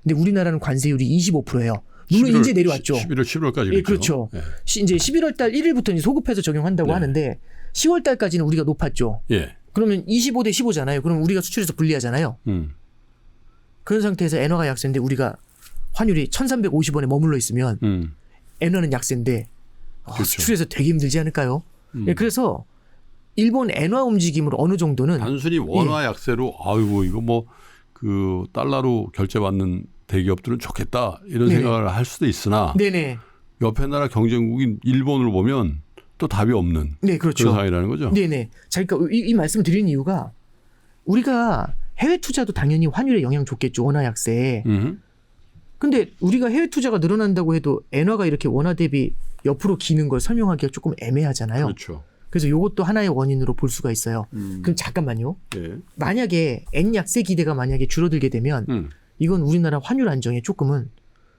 근데 우리나라는 관세율이 25%예요. 물론 이제 내려왔죠. 11월 11월까지 예, 그렇죠. 예. 이제 11월 달 1일부터 이제 소급해서 적용한다고 네. 하는데 10월 달까지는 우리가 높았죠. 예. 그러면 25대 15잖아요. 그럼 우리가 수출해서 불리하잖아요. 그런 상태에서 엔화가 약세인데 우리가 환율이 1350원에 머물러 있으면 엔화는 약세인데 그렇죠. 수출해서 되게 힘들지 않을까요? 예, 그래서 일본 엔화 움직임으로 어느 정도는 단순히 원화 약세로 아이고 이거 뭐 그 달러로 결제받는 대기업들은 좋겠다 이런 네네. 생각을 할 수도 있으나 네네. 옆에 나라 경쟁국인 일본을 보면 또 답이 없는 네, 그렇죠. 그런 상황이라는 거죠. 네네. 자, 그러니까 이 말씀 드리는 이유가 우리가 해외 투자도 당연히 환율에 영향 줬겠죠. 원화 약세에. 근데 우리가 해외 투자가 늘어난다고 해도 엔화가 이렇게 원화 대비 옆으로 기는 걸 설명하기가 조금 애매하잖아요. 그렇죠. 그래서 이것도 하나의 원인으로 볼 수가 있어요. 그럼 잠깐만요. 예. 만약에 엔 약세 기대가 만약에 줄어들게 되면 이건 우리나라 환율 안정에 조금은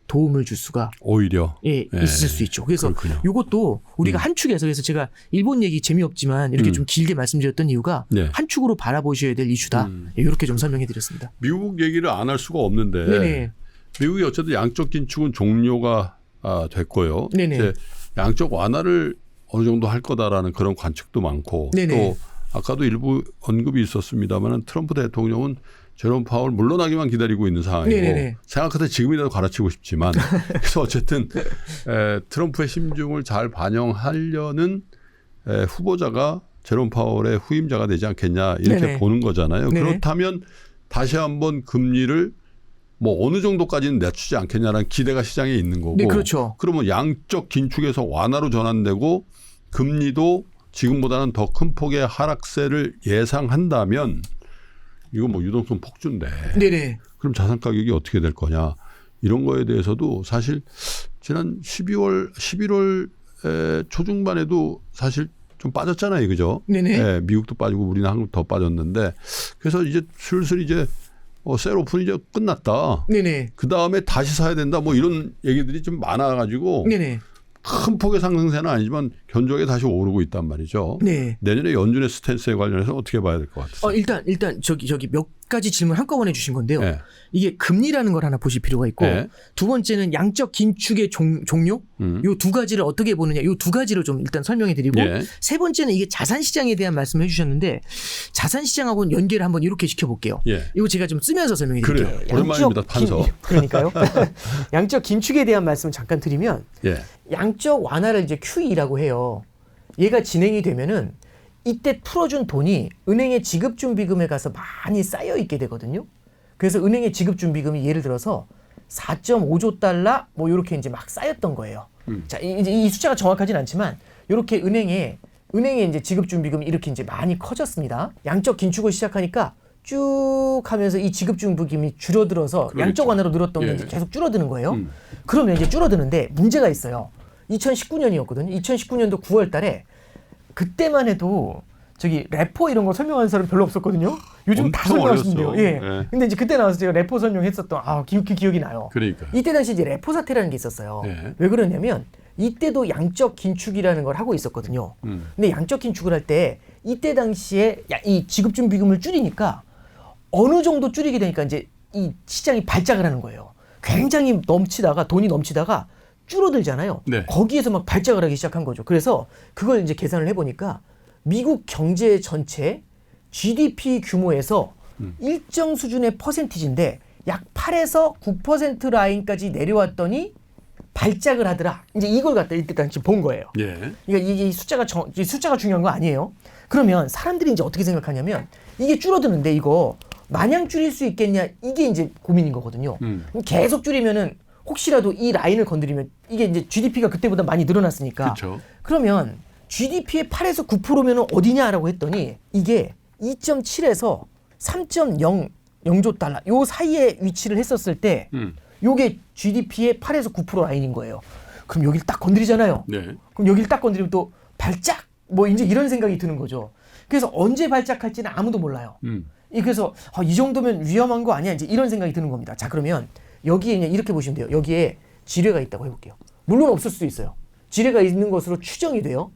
도움을 줄 수가 오히려 있을 수 있죠. 그래서 그렇군요. 이것도 우리가 한 축에서 그래서 제가 일본 얘기 재미없지만 이렇게 좀 길게 말씀드렸던 이유가 네. 한 축으로 바라보셔야 될 이슈다. 이렇게 좀 설명해 드렸습니다. 미국 얘기를 안 할 수가 없는데 네네. 미국이 어쨌든 양적 긴축은 종료가 됐고요. 네네. 이제 양적 완화를 어느 정도 할 거다라는 그런 관측도 많고 네네. 또 아까도 일부 언급이 있었습니다만 트럼프 대통령은 제롬 파월 물러나기만 기다리고 있는 상황이고 네네네. 생각할 때 지금이라도 갈아치고 싶지만 그래서 어쨌든 트럼프의 심중을 잘 반영하려는 후보자가 제롬 파월의 후임자가 되지 않겠냐 이렇게 네네. 보는 거잖아요. 네네. 그렇다면 다시 한번 금리를 뭐 어느 정도까지는 낮추지 않겠냐라는 기대가 시장에 있는 거고 네, 그렇죠. 그러면 양적 긴축에서 완화로 전환되고 금리도 지금보다는 더 큰 폭의 하락세를 예상한다면 이거 뭐 유동성 폭주인데 네네. 그럼 자산 가격이 어떻게 될 거냐 이런 거에 대해서도 사실 지난 11월 초중반에도 사실 좀 빠졌잖아요, 그죠? 네네. 예, 미국도 빠지고 우리는 한국 더 빠졌는데 그래서 이제 슬슬 이제 셀 오픈이 이제 끝났다. 네네. 그 다음에 다시 사야 된다. 뭐 이런 얘기들이 좀 많아가지고 네네. 큰 폭의 상승세는 아니지만 견조하게 다시 오르고 있단 말이죠. 네. 내년에 연준의 스탠스에 관련해서 어떻게 봐야 될 것 같아요? 일단 저기 몇 가지 질문 한꺼번에 주신 건데요. 네. 이게 금리라는 걸 하나 보실 필요가 있고 네. 두 번째는 양적 긴축의 종료 요 두 가지를 어떻게 보느냐 요 두 가지를 좀 일단 설명해 드리고 예. 세 번째는 이게 자산 시장에 대한 말씀을 해주셨는데 자산 시장하고는 연계를 한번 이렇게 시켜볼게요. 예. 이거 제가 좀 쓰면서 설명해 드릴게요. 그래요. 오랜만입니다, 판서. 그러니까요. 양적 긴축에 대한 말씀 잠깐 드리면 예. 양적 완화를 이제 QE라고 해요. 얘가 진행이 되면은 이때 풀어준 돈이 은행의 지급준비금에 가서 많이 쌓여 있게 되거든요. 그래서 은행의 지급준비금이 예를 들어서 4.5조 달러 뭐 이렇게 이제 막 쌓였던 거예요. 자, 이제 이 숫자가 정확하진 않지만 이렇게 은행에 이제 지급준비금이 이렇게 이제 많이 커졌습니다. 양적 긴축을 시작하니까 쭉 하면서 이 지급준비금이 줄어들어서 그러겠죠. 양적 완화로 늘었던 게 예. 이제 계속 줄어드는 거예요. 그러면 이제 줄어드는데 문제가 있어요. 2019년이었거든요. 2019년도 9월 달에 그때만 해도 저기 레포 이런 거 설명하는 사람 별로 없었거든요. 요즘 다 엄청 설명하시는데요. 어려웠어. 예. 예. 근데 이제 그때 나와서 제가 레포 설명했었던 기억이 나요. 그러니까. 이때 당시 이제 레포 사태라는 게 있었어요. 예. 왜 그러냐면 이때도 양적 긴축이라는 걸 하고 있었거든요. 근데 양적 긴축을 할 때 이때 당시에 이 지급준비금을 줄이니까 어느 정도 줄이게 되니까 이제 이 시장이 발작을 하는 거예요. 굉장히 돈이 넘치다가 줄어들잖아요. 네. 거기에서 막 발작을 하기 시작한 거죠. 그래서 그걸 이제 계산을 해보니까 미국 경제 전체 GDP 규모에서 일정 수준의 퍼센티지인데 약 8에서 9% 라인까지 내려왔더니 발작을 하더라. 이제 이걸 갖다 이때 당시 본 거예요. 예. 그러니까 이게 숫자가 중요한 거 아니에요. 그러면 사람들이 이제 어떻게 생각하냐면 이게 줄어드는데 이거 마냥 줄일 수 있겠냐 이게 이제 고민인 거거든요. 그럼 계속 줄이면은 혹시라도 이 라인을 건드리면 이게 이제 GDP가 그때보다 많이 늘어났으니까. 그렇죠. 그러면 GDP의 8에서 9%면은 어디냐라고 했더니 이게 2.7에서 3.0조 달러 요 사이에 위치를 했었을 때 요게 GDP의 8에서 9% 라인인 거예요. 그럼 여기를 딱 건드리잖아요. 네. 그럼 여기를 딱 건드리면 또 발작 뭐 이제 이런 생각이 드는 거죠. 그래서 언제 발작할지는 아무도 몰라요. 그래서 이 정도면 위험한 거 아니야? 이제 이런 생각이 드는 겁니다. 자, 그러면 여기에 이렇게 보시면 돼요. 여기에 지뢰가 있다고 해볼게요. 물론 없을 수도 있어요. 지뢰가 있는 것으로 추정이 돼요.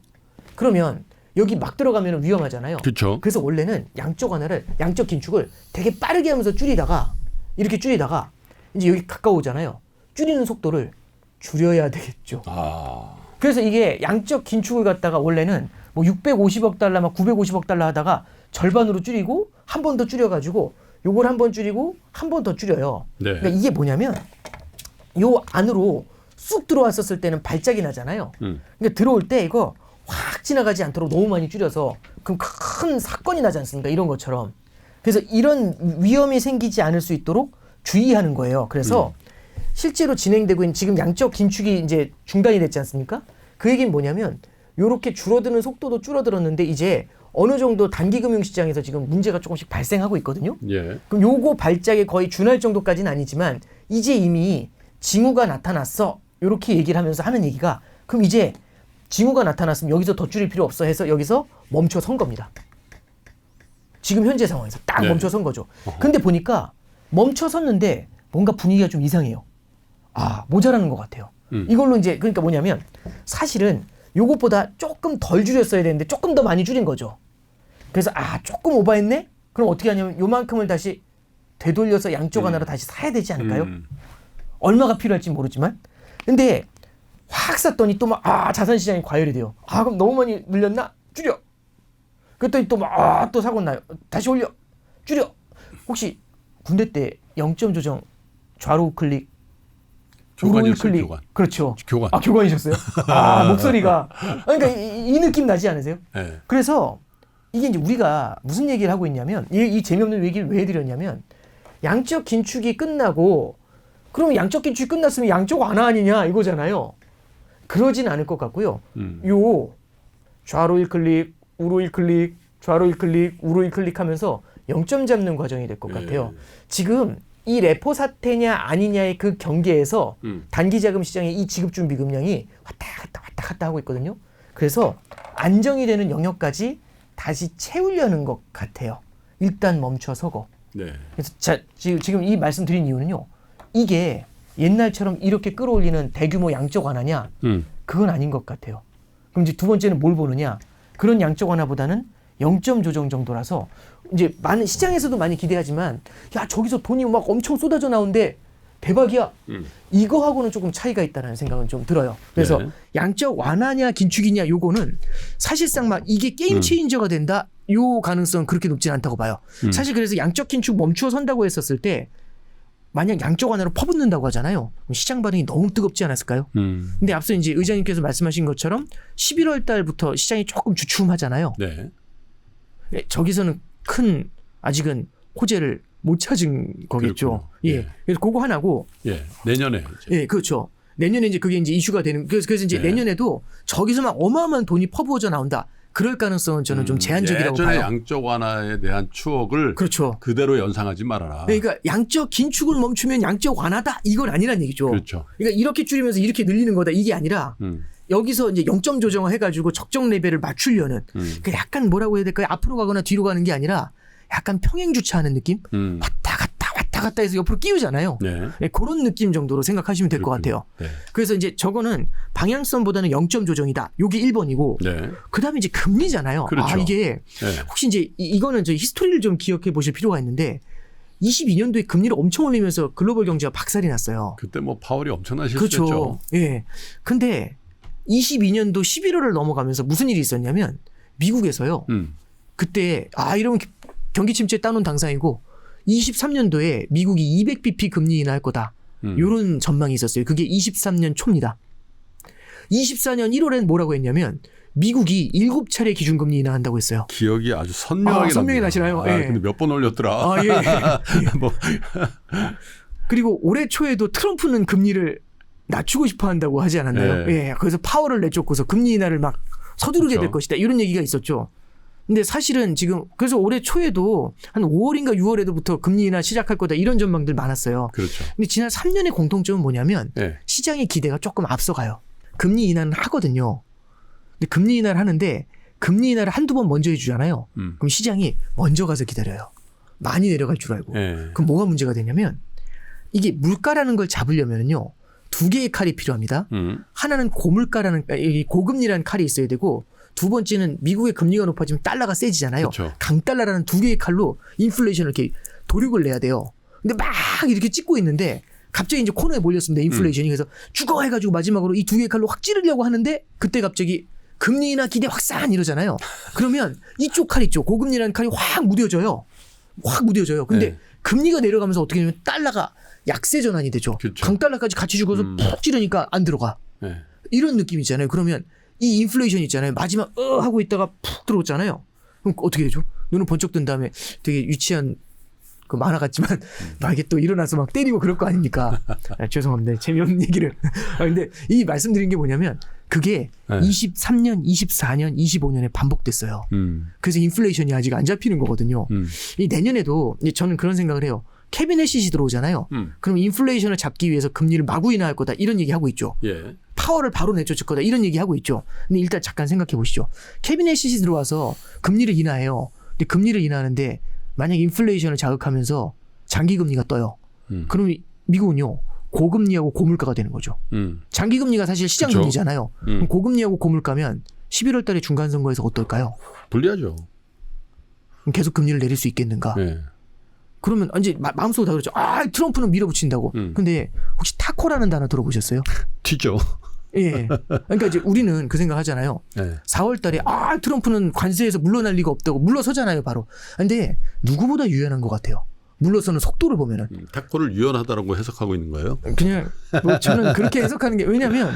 그러면 여기 막 들어가면 위험하잖아요. 그렇죠. 그래서 원래는 양적 긴축을 되게 빠르게 하면서 이렇게 줄이다가 이제 여기 가까우잖아요. 줄이는 속도를 줄여야 되겠죠. 그래서 이게 양적 긴축을 갖다가 원래는 뭐 650억 달러, 막 950억 달러 하다가 절반으로 줄이고 한 번 더 줄여가지고 요걸 한 번 줄이고 한 번 더 줄여요. 네. 그러니까 이게 뭐냐면 요 안으로 쑥 들어왔었을 때는 발작이 나잖아요. 그러니까 들어올 때 이거 확 지나가지 않도록 너무 많이 줄여서 그럼 큰 사건이 나지 않습니까? 이런 것처럼. 그래서 이런 위험이 생기지 않을 수 있도록 주의하는 거예요. 그래서 실제로 진행되고 있는 지금 양적 긴축이 이제 중단이 됐지 않습니까? 그 얘기는 뭐냐면 요렇게 줄어드는 속도도 줄어들었는데 이제 어느 정도 단기 금융시장에서 지금 문제가 조금씩 발생하고 있거든요. 예. 그럼 요거 발작에 거의 준할 정도까지는 아니지만 이제 이미 징후가 나타났어. 이렇게 얘기를 하면서 하는 얘기가 그럼 이제 징후가 나타났으면 여기서 더 줄일 필요 없어 해서 여기서 멈춰 선 겁니다. 지금 현재 상황에서 딱 네. 멈춰 선 거죠. 근데 보니까 멈춰 섰는데 뭔가 분위기가 좀 이상해요. 모자라는 것 같아요. 이걸로 이제 그러니까 뭐냐면 사실은 요것보다 조금 덜 줄였어야 되는데 조금 더 많이 줄인 거죠. 그래서 조금 오버했네? 그럼 어떻게 하냐면 요만큼을 다시 되돌려서 양쪽 하나로 다시 사야 되지 않을까요? 얼마가 필요할지 모르지만. 근데 확 샀더니 또 막 자산시장이 과열이 돼요. 그럼 너무 많이 늘렸나? 줄여. 그랬더니 또 막 또 사고 나요. 다시 올려. 줄여. 혹시 군대 때 0점 조정 좌로 클릭 교관이었어요. 클릭. 교관. 그렇죠. 교관. 교관이셨어요? 목소리가. 그러니까 이 느낌 나지 않으세요? 네. 그래서 이게 이제 우리가 무슨 얘기를 하고 있냐면 이 재미없는 얘기를 왜 해드렸냐면 양적 긴축이 끝나고 그러면 양적 긴축이 끝났으면 양적 완화 아니냐 이거잖아요. 그러진 않을 것 같고요. 요 좌로 1클릭, 우로 1클릭, 좌로 1클릭, 우로 1클릭 하면서 0점 잡는 과정이 될 것 같아요. 지금 이 레포 사태냐 아니냐의 그 경계에서 단기자금 시장의 이 지급준비금량이 왔다 갔다 하고 있거든요. 그래서 안정이 되는 영역까지 다시 채우려는 것 같아요. 일단 멈춰서고. 네. 그래서 지금 이 말씀 드린 이유는요. 이게 옛날처럼 이렇게 끌어올리는 대규모 양적 완화냐? 그건 아닌 것 같아요. 그럼 이제 두 번째는 뭘 보느냐? 그런 양적 완화보다는 0점 조정 정도라서 이제 많은 시장에서도 많이 기대하지만 야 저기서 돈이 막 엄청 쏟아져 나오는데 대박이야. 이거하고는 조금 차이가 있다는 생각은 좀 들어요. 그래서 네. 양적 완화냐 긴축이냐 요거는 사실상 막 이게 게임 체인저가 된다. 요 가능성은 그렇게 높진 않다고 봐요. 사실 그래서 양적 긴축 멈추어 선다고 했었을 때 만약 양적 완화로 퍼붓는다고 하잖아요. 그럼 시장 반응이 너무 뜨겁지 않았을까요? 근데 앞서 이제 의장님께서 말씀하신 것처럼 11월 달부터 시장이 조금 주춤하잖아요. 네. 저기서는 큰 아직은 호재를 못 찾은 거겠죠. 그렇군요. 예. 예. 그래서 그거 하나고 예. 내년에 이제. 예, 그렇죠. 내년에 이제 그게 이제 이슈가 되는 그래서 이제 네. 내년에도 저기서 막 어마어마한 돈이 퍼부어져 나온다. 그럴 가능성은 저는 좀 제한적이라고 예전에 봐요. 양적 완화에 대한 추억을 그렇죠. 그대로 연상하지 말아라. 그러니까 양적 긴축을 멈추면 양적 완화다 이건 아니란 얘기죠. 그렇죠. 그러니까 이렇게 줄이면서 이렇게 늘리는 거다 이게 아니라 여기서 이제 0점 조정을 해가지고 적정 레벨을 맞추려는 그 약간 뭐라고 해야 될까요? 앞으로 가거나 뒤로 가는 게 아니라 약간 평행 주차하는 느낌? 왔다 갔다 해서 옆으로 끼우잖아요. 네. 네, 그런 느낌 정도로 생각하시면 될 것 같아요. 네. 그래서 이제 저거는 방향성보다는 0점 조정이다. 요게 1번이고 네. 그다음에 이제 금리잖아요. 그렇죠. 이게 네. 혹시 이제 이거는 저희 히스토리를 좀 기억해 보실 필요가 있는데 22년도에 금리를 엄청 올리면서 글로벌 경제가 박살이 났어요. 그때 뭐 파월이 엄청난 실수했죠. 그렇죠. 예. 근데 22년도 11월을 넘어가면서 무슨 일이 있었냐면 미국에서요. 그때 이러면 경기 침체 따놓은 당상이고 23년도에 미국이 200bp 금리 인하할 거다. 이런 전망이 있었어요. 그게 23년 초입니다. 24년 1월엔 뭐라고 했냐면 미국이 7차례 기준금리 인하한다고 했어요. 기억이 아주 선명하게 선명히 납니다. 나시나요? 예. 근데 몇 번 올렸더라. 예. 뭐. 그리고 올해 초에도 트럼프는 금리를 낮추고 싶어 한다고 하지 않았나요? 네. 예. 그래서 파월을 내쫓고서 금리 인하를 막 서두르게 그렇죠. 될 것이다. 이런 얘기가 있었죠. 근데 사실은 지금 그래서 올해 초에도 한 5월인가 6월에도부터 금리 인하 시작할 거다 이런 전망들 많았어요. 그렇죠. 근데 지난 3년의 공통점은 뭐냐면 네. 시장의 기대가 조금 앞서가요. 금리 인하는 하거든요. 근데 금리 인하를 하는데 금리 인하를 한두 번 먼저 해주잖아요. 그럼 시장이 먼저 가서 기다려요. 많이 내려갈 줄 알고. 네. 그럼 뭐가 문제가 되냐면 이게 물가라는 걸 잡으려면요. 두 개의 칼이 필요합니다. 하나는 고물가라는 이 고금리라는 칼이 있어야 되고 두 번째는 미국의 금리가 높아지면 달러가 세지잖아요. 그렇죠. 강달러라는 두 개의 칼로 인플레이션을 이렇게 도륙을 내야 돼요. 근데 막 이렇게 찍고 있는데 갑자기 이제 코너에 몰렸습니다. 인플레이션이. 그래서 죽어 해가지고 마지막으로 이 두 개의 칼로 확 찌르려고 하는데 그때 갑자기 금리 인하 기대 확산 이러잖아요. 그러면 이쪽 칼 있죠. 고금리라는 칼이 확 무뎌져요. 확 무뎌져요. 근데 네. 금리가 내려가면서 어떻게 되냐면 달러가 약세 전환이 되죠. 그렇죠. 강달러까지 같이 죽어서 푹 찌르니까 안 들어가. 네. 이런 느낌 있잖아요. 그러면 이 인플레이션 있잖아요. 마지막 하고 있다가 푹 들어오잖아요. 그럼 어떻게 되죠? 눈을 번쩍 뜬 다음에 되게 유치한 그 만화 같지만 막 이게 또 일어나서 막 때리고 그럴 거 아닙니까? 죄송합니다. 재미없는 얘기를. 근데 이 말씀드린 게 뭐냐면 그게 네. 23년, 24년, 25년에 반복됐어요. 그래서 인플레이션이 아직 안 잡히는 거거든요. 이 내년에도 저는 그런 생각을 해요. 캐비넷 시시 들어오잖아요. 그럼 인플레이션을 잡기 위해서 금리를 마구 인하할 거다 이런 얘기하고 있죠. 예. 파워를 바로 내쫓을 거다 이런 얘기하고 있죠. 근데 일단 잠깐 생각해 보시죠. 캐비넷 시시 들어와서 금리를 인하해요. 근데 금리를 인하하는데 만약 인플레이션을 자극하면서 장기금리가 떠요. 그럼 미국은요. 고금리하고 고물가가 되는 거죠. 장기금리가 사실 시장금리잖아요. 그럼 고금리하고 고물가면 11월 달에 중간선거에서 어떨까요? 불리하죠. 그럼 계속 금리를 내릴 수 있겠는가? 예. 그러면 이제 마음속으로 다 그러죠. 아, 트럼프는 밀어붙인다고. 근데 혹시 타코라는 단어 들어보셨어요? 튀죠. 예. 그러니까 이제 우리는 그 생각 하잖아요. 예. 4월 달에 아, 트럼프는 관세에서 물러날 리가 없다고 물러서잖아요, 바로. 근데 누구보다 유연한 것 같아요. 물러서는 속도를 보면은. 타코를 유연하다라고 해석하고 있는 거예요. 그냥 뭐 저는 그렇게 해석하는 게 왜냐면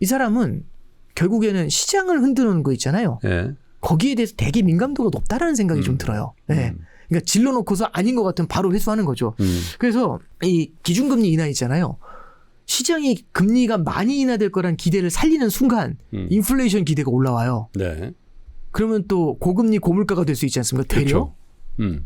이 사람은 결국에는 시장을 흔드는 거 있잖아요. 예. 거기에 대해서 되게 민감도가 높다라는 생각이 좀 들어요. 예. 그러니까 질러놓고서 아닌 것 같으면 바로 회수하는 거죠. 그래서 이 기준금리 인하 있잖아요. 시장이 금리가 많이 인하될 거란 기대를 살리는 순간 인플레이션 기대가 올라와요. 네. 그러면 또 고금리 고물가가 될 수 있지 않습니까? 되려? 그렇죠.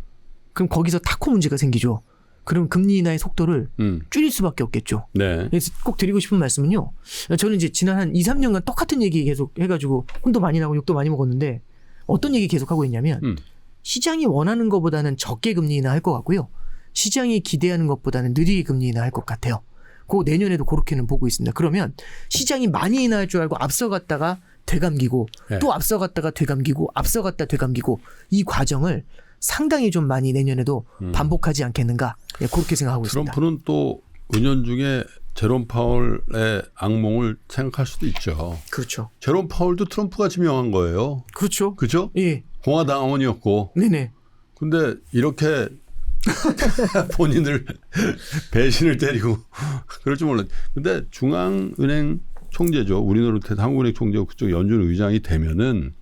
그럼 거기서 타코 문제가 생기죠. 그럼 금리 인하의 속도를 줄일 수밖에 없겠죠. 네. 그래서 꼭 드리고 싶은 말씀은요. 저는 이제 지난 한 2, 3년간 똑같은 얘기 계속 해가지고 혼도 많이 나고 욕도 많이 먹었는데 어떤 얘기 계속 하고 있냐면 시장이 원하는 것보다는 적게 금리 인하할 것 같고요. 시장이 기대하는 것보다는 느리게 금리 인하할 것 같아요. 그 내년에도 그렇게는 보고 있습니다. 그러면 시장이 많이 인하할 줄 알고 앞서갔다가 되감기고 네. 또 앞서갔다가 되감기고 앞서갔다 되감기고 이 과정을 상당히 좀 많이 내년에도 반복하지 않겠는가 예, 그렇게 생각하고 있습니다. 트럼프는 또 은연중에 제롬 파월의 악몽을 생각할 수도 있죠. 그렇죠. 제롬 파월도 트럼프가 지명한 거예요. 그렇죠. 그죠? 예. 공화당 의원이었고. 네네. 근데 이렇게 본인을 배신을 때리고 그럴 줄 몰랐. 근데 중앙은행 총재죠. 우리나라 한국은행 총재고 그쪽 연준 의장이 되면은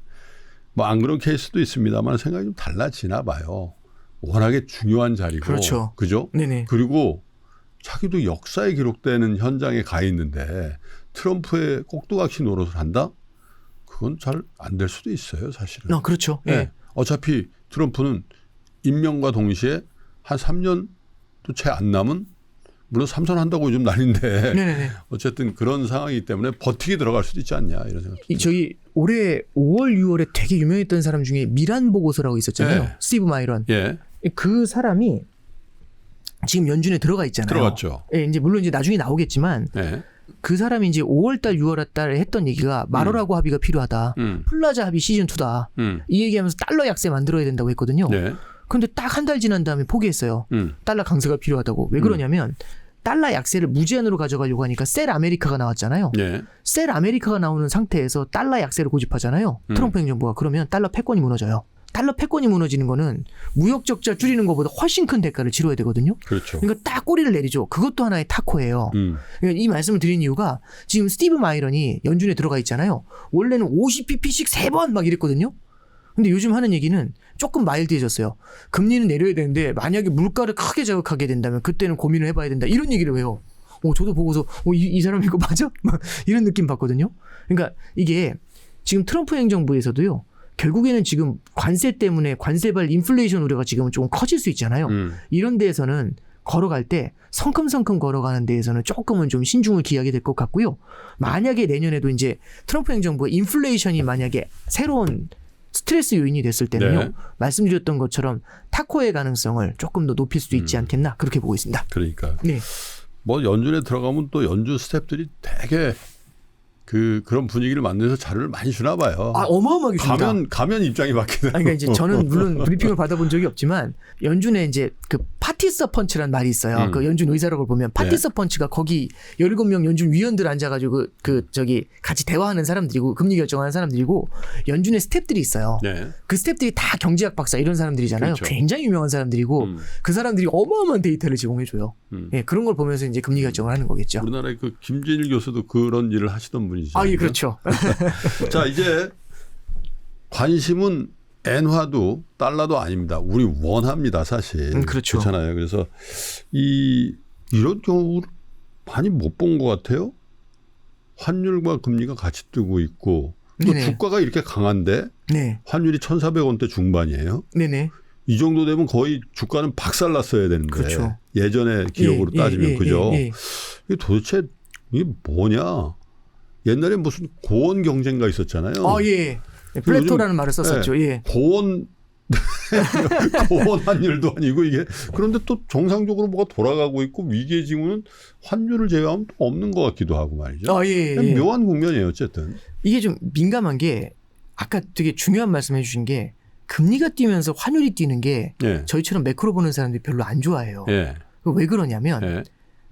뭐 안 그런 케이스도 있습니다만 생각이 좀 달라지나 봐요. 워낙에 중요한 자리고. 그렇죠. 그죠? 네네. 그리고 자기도 역사에 기록되는 현장에 가 있는데 트럼프의 꼭두각시 노릇을 한다? 그건 잘 안 될 수도 있어요, 사실은. 그렇죠. 네. 예. 어차피 트럼프는 임명과 동시에 한 3년도 채 안 남은 물론 삼선한다고 요즘 난리인데 네네네. 어쨌든 그런 상황이기 때문에 버티기 들어갈 수도 있지 않냐 이런 생각. 저기 올해 5월, 6월에 되게 유명했던 사람 중에 미란 보고서라고 있었잖아요. 네. 스티브 마이런. 예. 그 사람이 지금 연준에 들어가 있잖아요. 들어갔죠. 예, 이제 물론 이제 나중에 나오겠지만 예. 그 사람이 이제 5월달, 6월달에 했던 얘기가 마로라고 합의가 필요하다. 플라자 합의 시즌 2다. 이 얘기하면서 달러 약세 만들어야 된다고 했거든요. 네. 근데 딱 한 달 지난 다음에 포기했어요. 달러 강세가 필요하다고. 왜 그러냐면 달러 약세를 무제한으로 가져가려고 하니까 셀 아메리카가 나왔잖아요. 예. 셀 아메리카가 나오는 상태에서 달러 약세를 고집하잖아요. 트럼프 행정부가. 그러면 달러 패권이 무너져요. 달러 패권이 무너지는 거는 무역 적자 줄이는 것보다 훨씬 큰 대가를 치러야 되거든요. 그렇죠. 그러니까 딱 꼬리를 내리죠. 그것도 하나의 타코예요. 그러니까 이 말씀을 드린 이유가 지금 스티브 마이런이 연준에 들어가 있잖아요. 원래는 50pp씩 3번 막 이랬거든요. 근데 요즘 하는 얘기는 조금 마일드해졌어요. 금리는 내려야 되는데 만약에 물가를 크게 자극하게 된다면 그때는 고민을 해봐야 된다. 이런 얘기를 해요. 저도 보고서 이 사람 이거 맞아? 막 이런 느낌 받거든요. 그러니까 이게 지금 트럼프 행정부에서도요. 결국에는 지금 관세 때문에 관세발 인플레이션 우려가 지금은 조금 커질 수 있잖아요. 이런 데에서는 걸어갈 때 성큼성큼 걸어가는 데에서는 조금은 좀 신중을 기하게 될 것 같고요. 만약에 내년에도 이제 트럼프 행정부가 인플레이션이 만약에 새로운 스트레스 요인이 됐을 때는요. 네. 말씀드렸던 것처럼 타코의 가능성을 조금 더 높일 수도 있지 않겠나 그렇게 보고 있습니다. 그러니까. 네. 뭐 연준에 들어가면 또 연준 스태프들이 되게 그런 분위기를 만들어서 자료를 많이 주나 봐요. 어마어마하게 줍니다. 가면 입장이 바뀌더라고요. 그러니까 이제 저는 물론 브리핑을 받아본 적이 없지만 연준에 이제 그 파티서 펀치라는 말이 있어요. 그 연준 의사록을 보면 파티서 펀치가 거기 17명 연준 위원들 앉아가지고 저기 같이 대화하는 사람들이고 금리 결정하는 사람들이고 연준의 스태프들이 있어요. 네. 그 스태프들이 다 경제학 박사 이런 사람들이잖아요. 그렇죠. 굉장히 유명한 사람들이고 그 사람들이 어마어마한 데이터를 제공해줘요. 예, 그런 걸 보면서 이제 금리 결정을 하는 거겠죠. 우리나라의 그 김진일 교수도 그런 일을 하시던 분이죠. 예, 그렇죠. 자, 이제 관심은 엔화도 달러도 아닙니다. 우리 원화입니다, 사실. 그렇죠. 그렇잖아요. 그래서 이런 경우를 많이 못 본 것 같아요. 환율과 금리가 같이 뜨고 있고 또 네네. 주가가 이렇게 강한데 네. 환율이 1,400원대 중반이에요. 네네. 이 정도 되면 거의 주가는 박살났어야 되는데 그렇죠. 예전의 기억으로 따지면 그죠? 예. 이게 도대체 이게 뭐냐? 옛날에 무슨 고원 경쟁가 있었잖아요. 예. 플래토라는 말을 썼었죠. 예. 고원 고원 환율도 아니고 이게 그런데 또 정상적으로 뭐가 돌아가고 있고 위기의 징후는 환율을 제외하면 또 없는 것 같기도 하고 말이죠. 예. 묘한 국면이에요, 어쨌든. 이게 좀 민감한 게 아까 되게 중요한 말씀해 주신 게 금리가 뛰면서 환율이 뛰는 게 예. 저희처럼 매크로 보는 사람들이 별로 안 좋아해요. 예. 왜 그러냐면 예.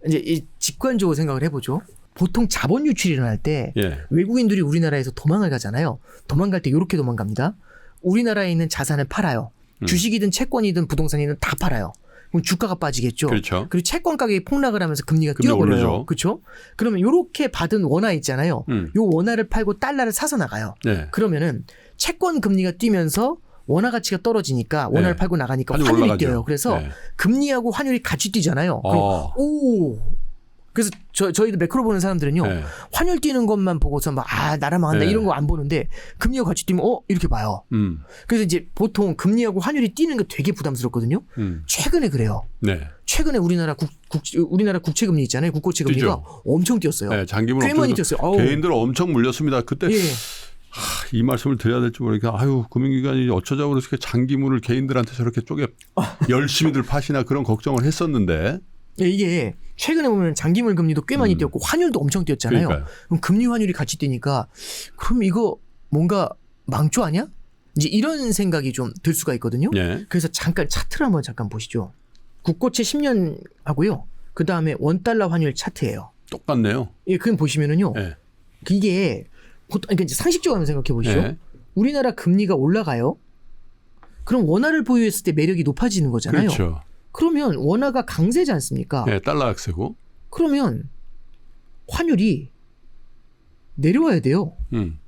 이제 이 직관적으로 생각을 해보죠. 보통 자본 유출이 일어날 때 예. 외국인들이 우리나라에서 도망을 가잖아요. 도망갈 때 이렇게 도망갑니다. 우리나라에 있는 자산을 팔아요. 주식이든 채권이든 부동산이든 다 팔아요. 그럼 주가가 빠지겠죠. 그렇죠. 그리고 채권 가격이 폭락을 하면서 금리가 금리 뛰어버려요. 오르죠. 그렇죠? 그러면 이렇게 받은 원화 있잖아요. 요 원화를 팔고 달러를 사서 나가요. 네. 그러면은 채권 금리가 뛰면서 원화 가치가 떨어지니까 원화를 네. 팔고 나가니까 환율 환율이 올라가죠. 뛰어요. 그래서 네. 금리하고 환율이 같이 뛰잖아요. 그럼 오. 그래서 저희들 매크로 보는 사람들은요. 네. 환율 뛰는 것만 보고서 막 나라 망한다 네. 이런 거 안 보는데 금리하고 같이 뛰면 이렇게 봐요. 그래서 이제 보통 금리하고 환율이 뛰는 게 되게 부담스럽거든요. 최근에 그래요. 네. 최근에 우리나라 우리나라 국채 금리 있잖아요. 국고채 금리가 뛰죠. 엄청 뛰었어요. 네, 장기물 꽤 많이 뛰었어요. 개인들 엄청 물렸습니다. 그때 예. 이 말씀을 드려야 될지 모르겠는데 금융기관이 어쩌자고 그렇게 장기물을 개인들한테 저렇게 쪼개 열심히들 파시나 그런 걱정을 했었는데 예, 이게 최근에 보면 장기물 금리도 꽤 많이 뛰었고 환율도 엄청 뛰었잖아요. 그러니까요. 그럼 금리 환율이 같이 뛰니까 그럼 이거 뭔가 망조 아니야? 이제 이런 생각이 좀 들 수가 있거든요. 예. 그래서 잠깐 한번 보시죠. 국고채 10년 하고요. 그 다음에 원달러 환율 차트예요. 똑같네요. 예, 그럼 보시면은요. 예. 이게 그러니까 이제 상식적으로 한번 생각해 보시죠. 예. 우리나라 금리가 올라가요. 그럼 원화를 보유했을 때 매력이 높아지는 거잖아요. 그렇죠. 그러면 원화가 강세지 않습니까? 예, 달러 약세고. 그러면 환율이 내려와야 돼요. 그럼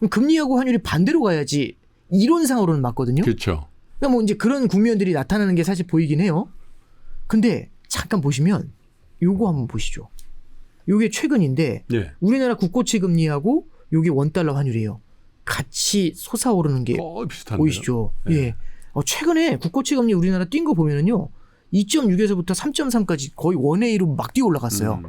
금리하고 환율이 반대로 가야지 이론상으로는 맞거든요. 그렇죠. 그러니까 뭐 이제 그런 국면들이 나타나는 게 사실 보이긴 해요. 근데 잠깐 보시면 요거 한번 보시죠. 요게 최근인데 예. 우리나라 국고채 금리하고 요게 원달러 환율이에요. 같이 솟아오르는 게 비슷한데요. 보이시죠? 예. 최근에 국고채 금리 우리나라 뛴 거 보면은요. 2.6에서부터 3.3까지 거의 원의 1로 막 뛰어 올라갔어요.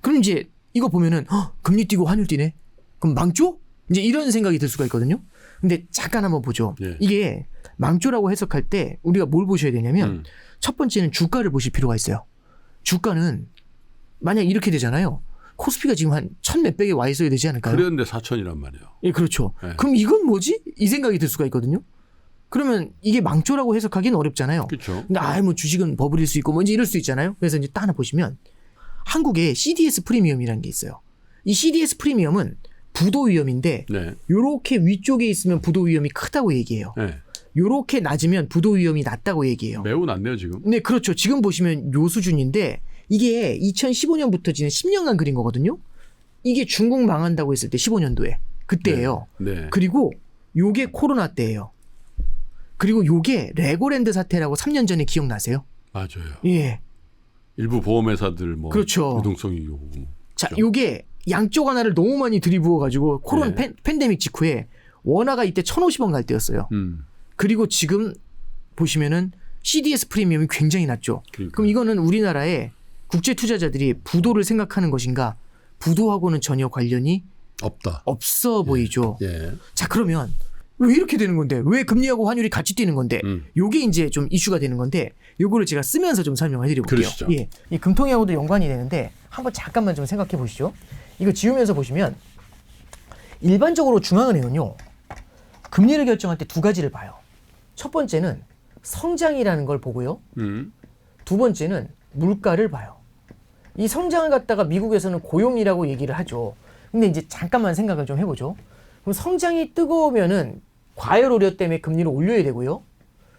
그럼 이제 이거 보면은 금리 뛰고 환율 뛰네. 그럼 망조? 이제 이런 생각이 들 수가 있거든요. 근데 잠깐 한번 보죠. 예. 이게 망조라고 해석할 때 우리가 뭘 보셔야 되냐면 첫 번째는 주가를 보실 필요가 있어요. 주가는 만약 이렇게 되잖아요. 코스피가 지금 한 1,000몇백에 와 있어야 되지 않을까요? 그랬는데 4천이란 말이에요. 예, 그렇죠. 네. 그럼 이건 뭐지? 이 생각이 들 수가 있거든요. 그러면 이게 망조라고 해석하기는 어렵잖아요. 그렇죠. 근데 뭐 주식은 버블일 수 있고 뭐 이제 이럴 수 있잖아요. 그래서 이제 딱 하나 보시면 한국에 CDS 프리미엄이라는 게 있어요. 이 CDS 프리미엄은 부도 위험인데 네. 요렇게 위쪽에 있으면 부도 위험이 크다고 얘기해요. 네. 요렇게 낮으면 부도 위험이 낮다고 얘기해요. 매우 낮네요, 지금. 네, 그렇죠. 지금 보시면 요 수준인데 이게 2015년부터 지난 10년간 그린 거거든요. 이게 중국 망한다고 했을 때 15년도에 그때예요. 네. 그리고 요게 코로나 때예요. 그리고 요게 레고랜드 사태라고 3년 전에 기억나세요? 맞아요. 예. 일부 보험회사들 뭐 그렇죠. 유동성이 요구. 자, 요게 양쪽 하나를 너무 많이 들이부어 가지고 코로나 네. 팬데믹 직후에 원화가 이때 1,050원 갈 때였어요. 그리고 지금 보시면은 CDS 프리미엄이 굉장히 낮죠. 그러니까요. 그럼 이거는 우리나라의 국제 투자자들이 부도를 생각하는 것인가? 부도하고는 전혀 관련이 없어 보이죠. 예. 자, 그러면 왜 이렇게 되는 건데? 왜 금리하고 환율이 같이 뛰는 건데? 요게 이제 좀 이슈가 되는 건데 요거를 제가 쓰면서 좀 설명을 해드려 볼게요. 그러시죠. 예. 이 금통위하고도 연관이 되는데 한번 잠깐만 좀 생각해 보시죠. 이거 지우면서 보시면 일반적으로 중앙은행은요. 금리를 결정할 때 두 가지를 봐요. 첫 번째는 성장이라는 걸 보고요. 두 번째는 물가를 봐요. 이 성장을 갖다가 미국에서는 고용이라고 얘기를 하죠. 근데 이제 잠깐만 생각을 좀 해보죠. 그럼 성장이 뜨거우면은 과열 우려 때문에 금리를 올려야 되고요.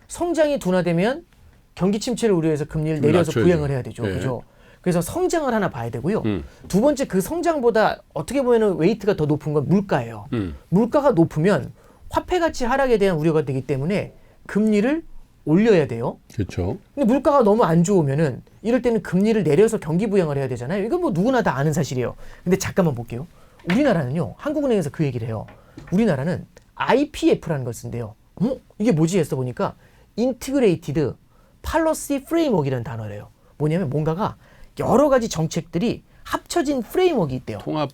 성장이 둔화되면 경기 침체를 우려해서 금리를 내려서 낮춰야죠. 부양을 해야 되죠. 예. 그죠? 그래서 성장을 하나 봐야 되고요. 두 번째 그 성장보다 어떻게 보면 웨이트가 더 높은 건 물가예요. 물가가 높으면 화폐 가치 하락에 대한 우려가 되기 때문에 금리를 올려야 돼요. 그렇죠. 근데 물가가 너무 안 좋으면은 이럴 때는 금리를 내려서 경기 부양을 해야 되잖아요. 이건 뭐 누구나 다 아는 사실이에요. 근데 잠깐만 볼게요. 우리나라는요. 한국은행에서 그 얘기를 해요. 우리나라는 IPF라는 걸 쓴대요. 이게 뭐지 했어 보니까 인티그레이티드 팔러시 프레임워크이라는 단어래요. 뭐냐면 뭔가가 여러 가지 정책들이 합쳐진 프레임워크가 있대요. 통합.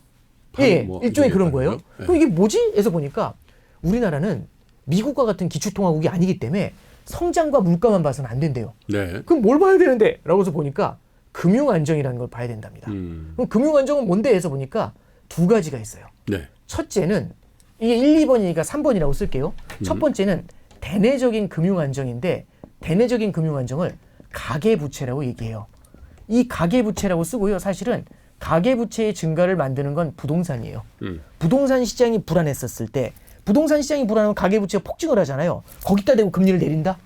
예, 뭐 일종의 그런 이런 거예요. 거요? 예. 그럼 이게 뭐지? 해서 보니까 우리나라는 미국과 같은 기축통화국이 아니기 때문에 성장과 물가만 봐서는 안 된대요. 네. 그럼 뭘 봐야 되는데? 라고 해서 보니까 금융안정이라는 걸 봐야 된답니다. 그럼 금융안정은 뭔데? 해서 보니까 두 가지가 있어요. 네. 첫째는 이게 1, 2번이니까 3번이라고 쓸게요. 첫 번째는 대내적인 금융안정인데 대내적인 금융안정을 가계부채라고 얘기해요. 이 가계부채라고 쓰고요. 사실은 가계부채의 증가를 만드는 건 부동산이에요. 부동산 시장이 불안했었을 때 부동산 시장이 불안하면 가계부채가 폭증을 하잖아요. 거기다 대고 금리를 내린다?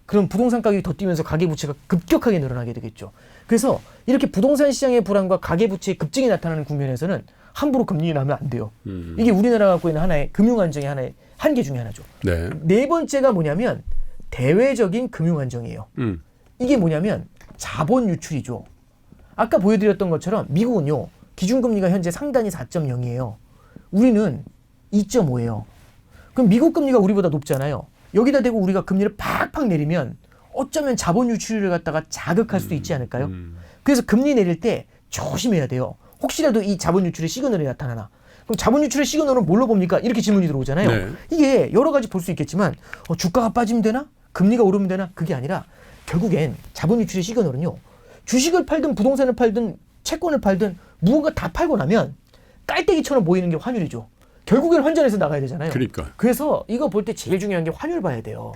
그럼 부동산 가격이 더 뛰면서 가계부채가 급격하게 늘어나게 되겠죠. 그래서 이렇게 부동산 시장의 불안과 가계부채의 급증이 나타나는 국면에서는 함부로 금리를 하면 안 돼요. 이게 우리나라가 갖고 있는 하나의 금융안정의 하나의 한계 중에 하나죠. 네. 네 번째가 뭐냐면 대외적인 금융안정이에요. 이게 뭐냐면 자본 유출이죠. 아까 보여드렸던 것처럼 미국은요. 기준금리가 현재 상단이 4.0이에요. 우리는 2.5예요. 그럼 미국 금리가 우리보다 높잖아요. 여기다 대고 우리가 금리를 팍팍 내리면 어쩌면 자본 유출을 갖다가 자극할 수도 있지 않을까요? 그래서 금리 내릴 때 조심해야 돼요. 혹시라도 이 자본 유출의 시그널이 나타나나. 그럼 자본 유출의 시그널은 뭘로 봅니까? 이렇게 질문이 들어오잖아요. 네. 이게 여러 가지 볼 수 있겠지만 주가가 빠지면 되나? 금리가 오르면 되나? 그게 아니라 결국엔 자본 유출의 시그널은요. 주식을 팔든 부동산을 팔든 채권을 팔든 무언가 다 팔고 나면 깔때기처럼 모이는 게 환율이죠. 결국엔 환전해서 나가야 되잖아요. 그러니까. 그래서 이거 볼 때 제일 중요한 게 환율 봐야 돼요.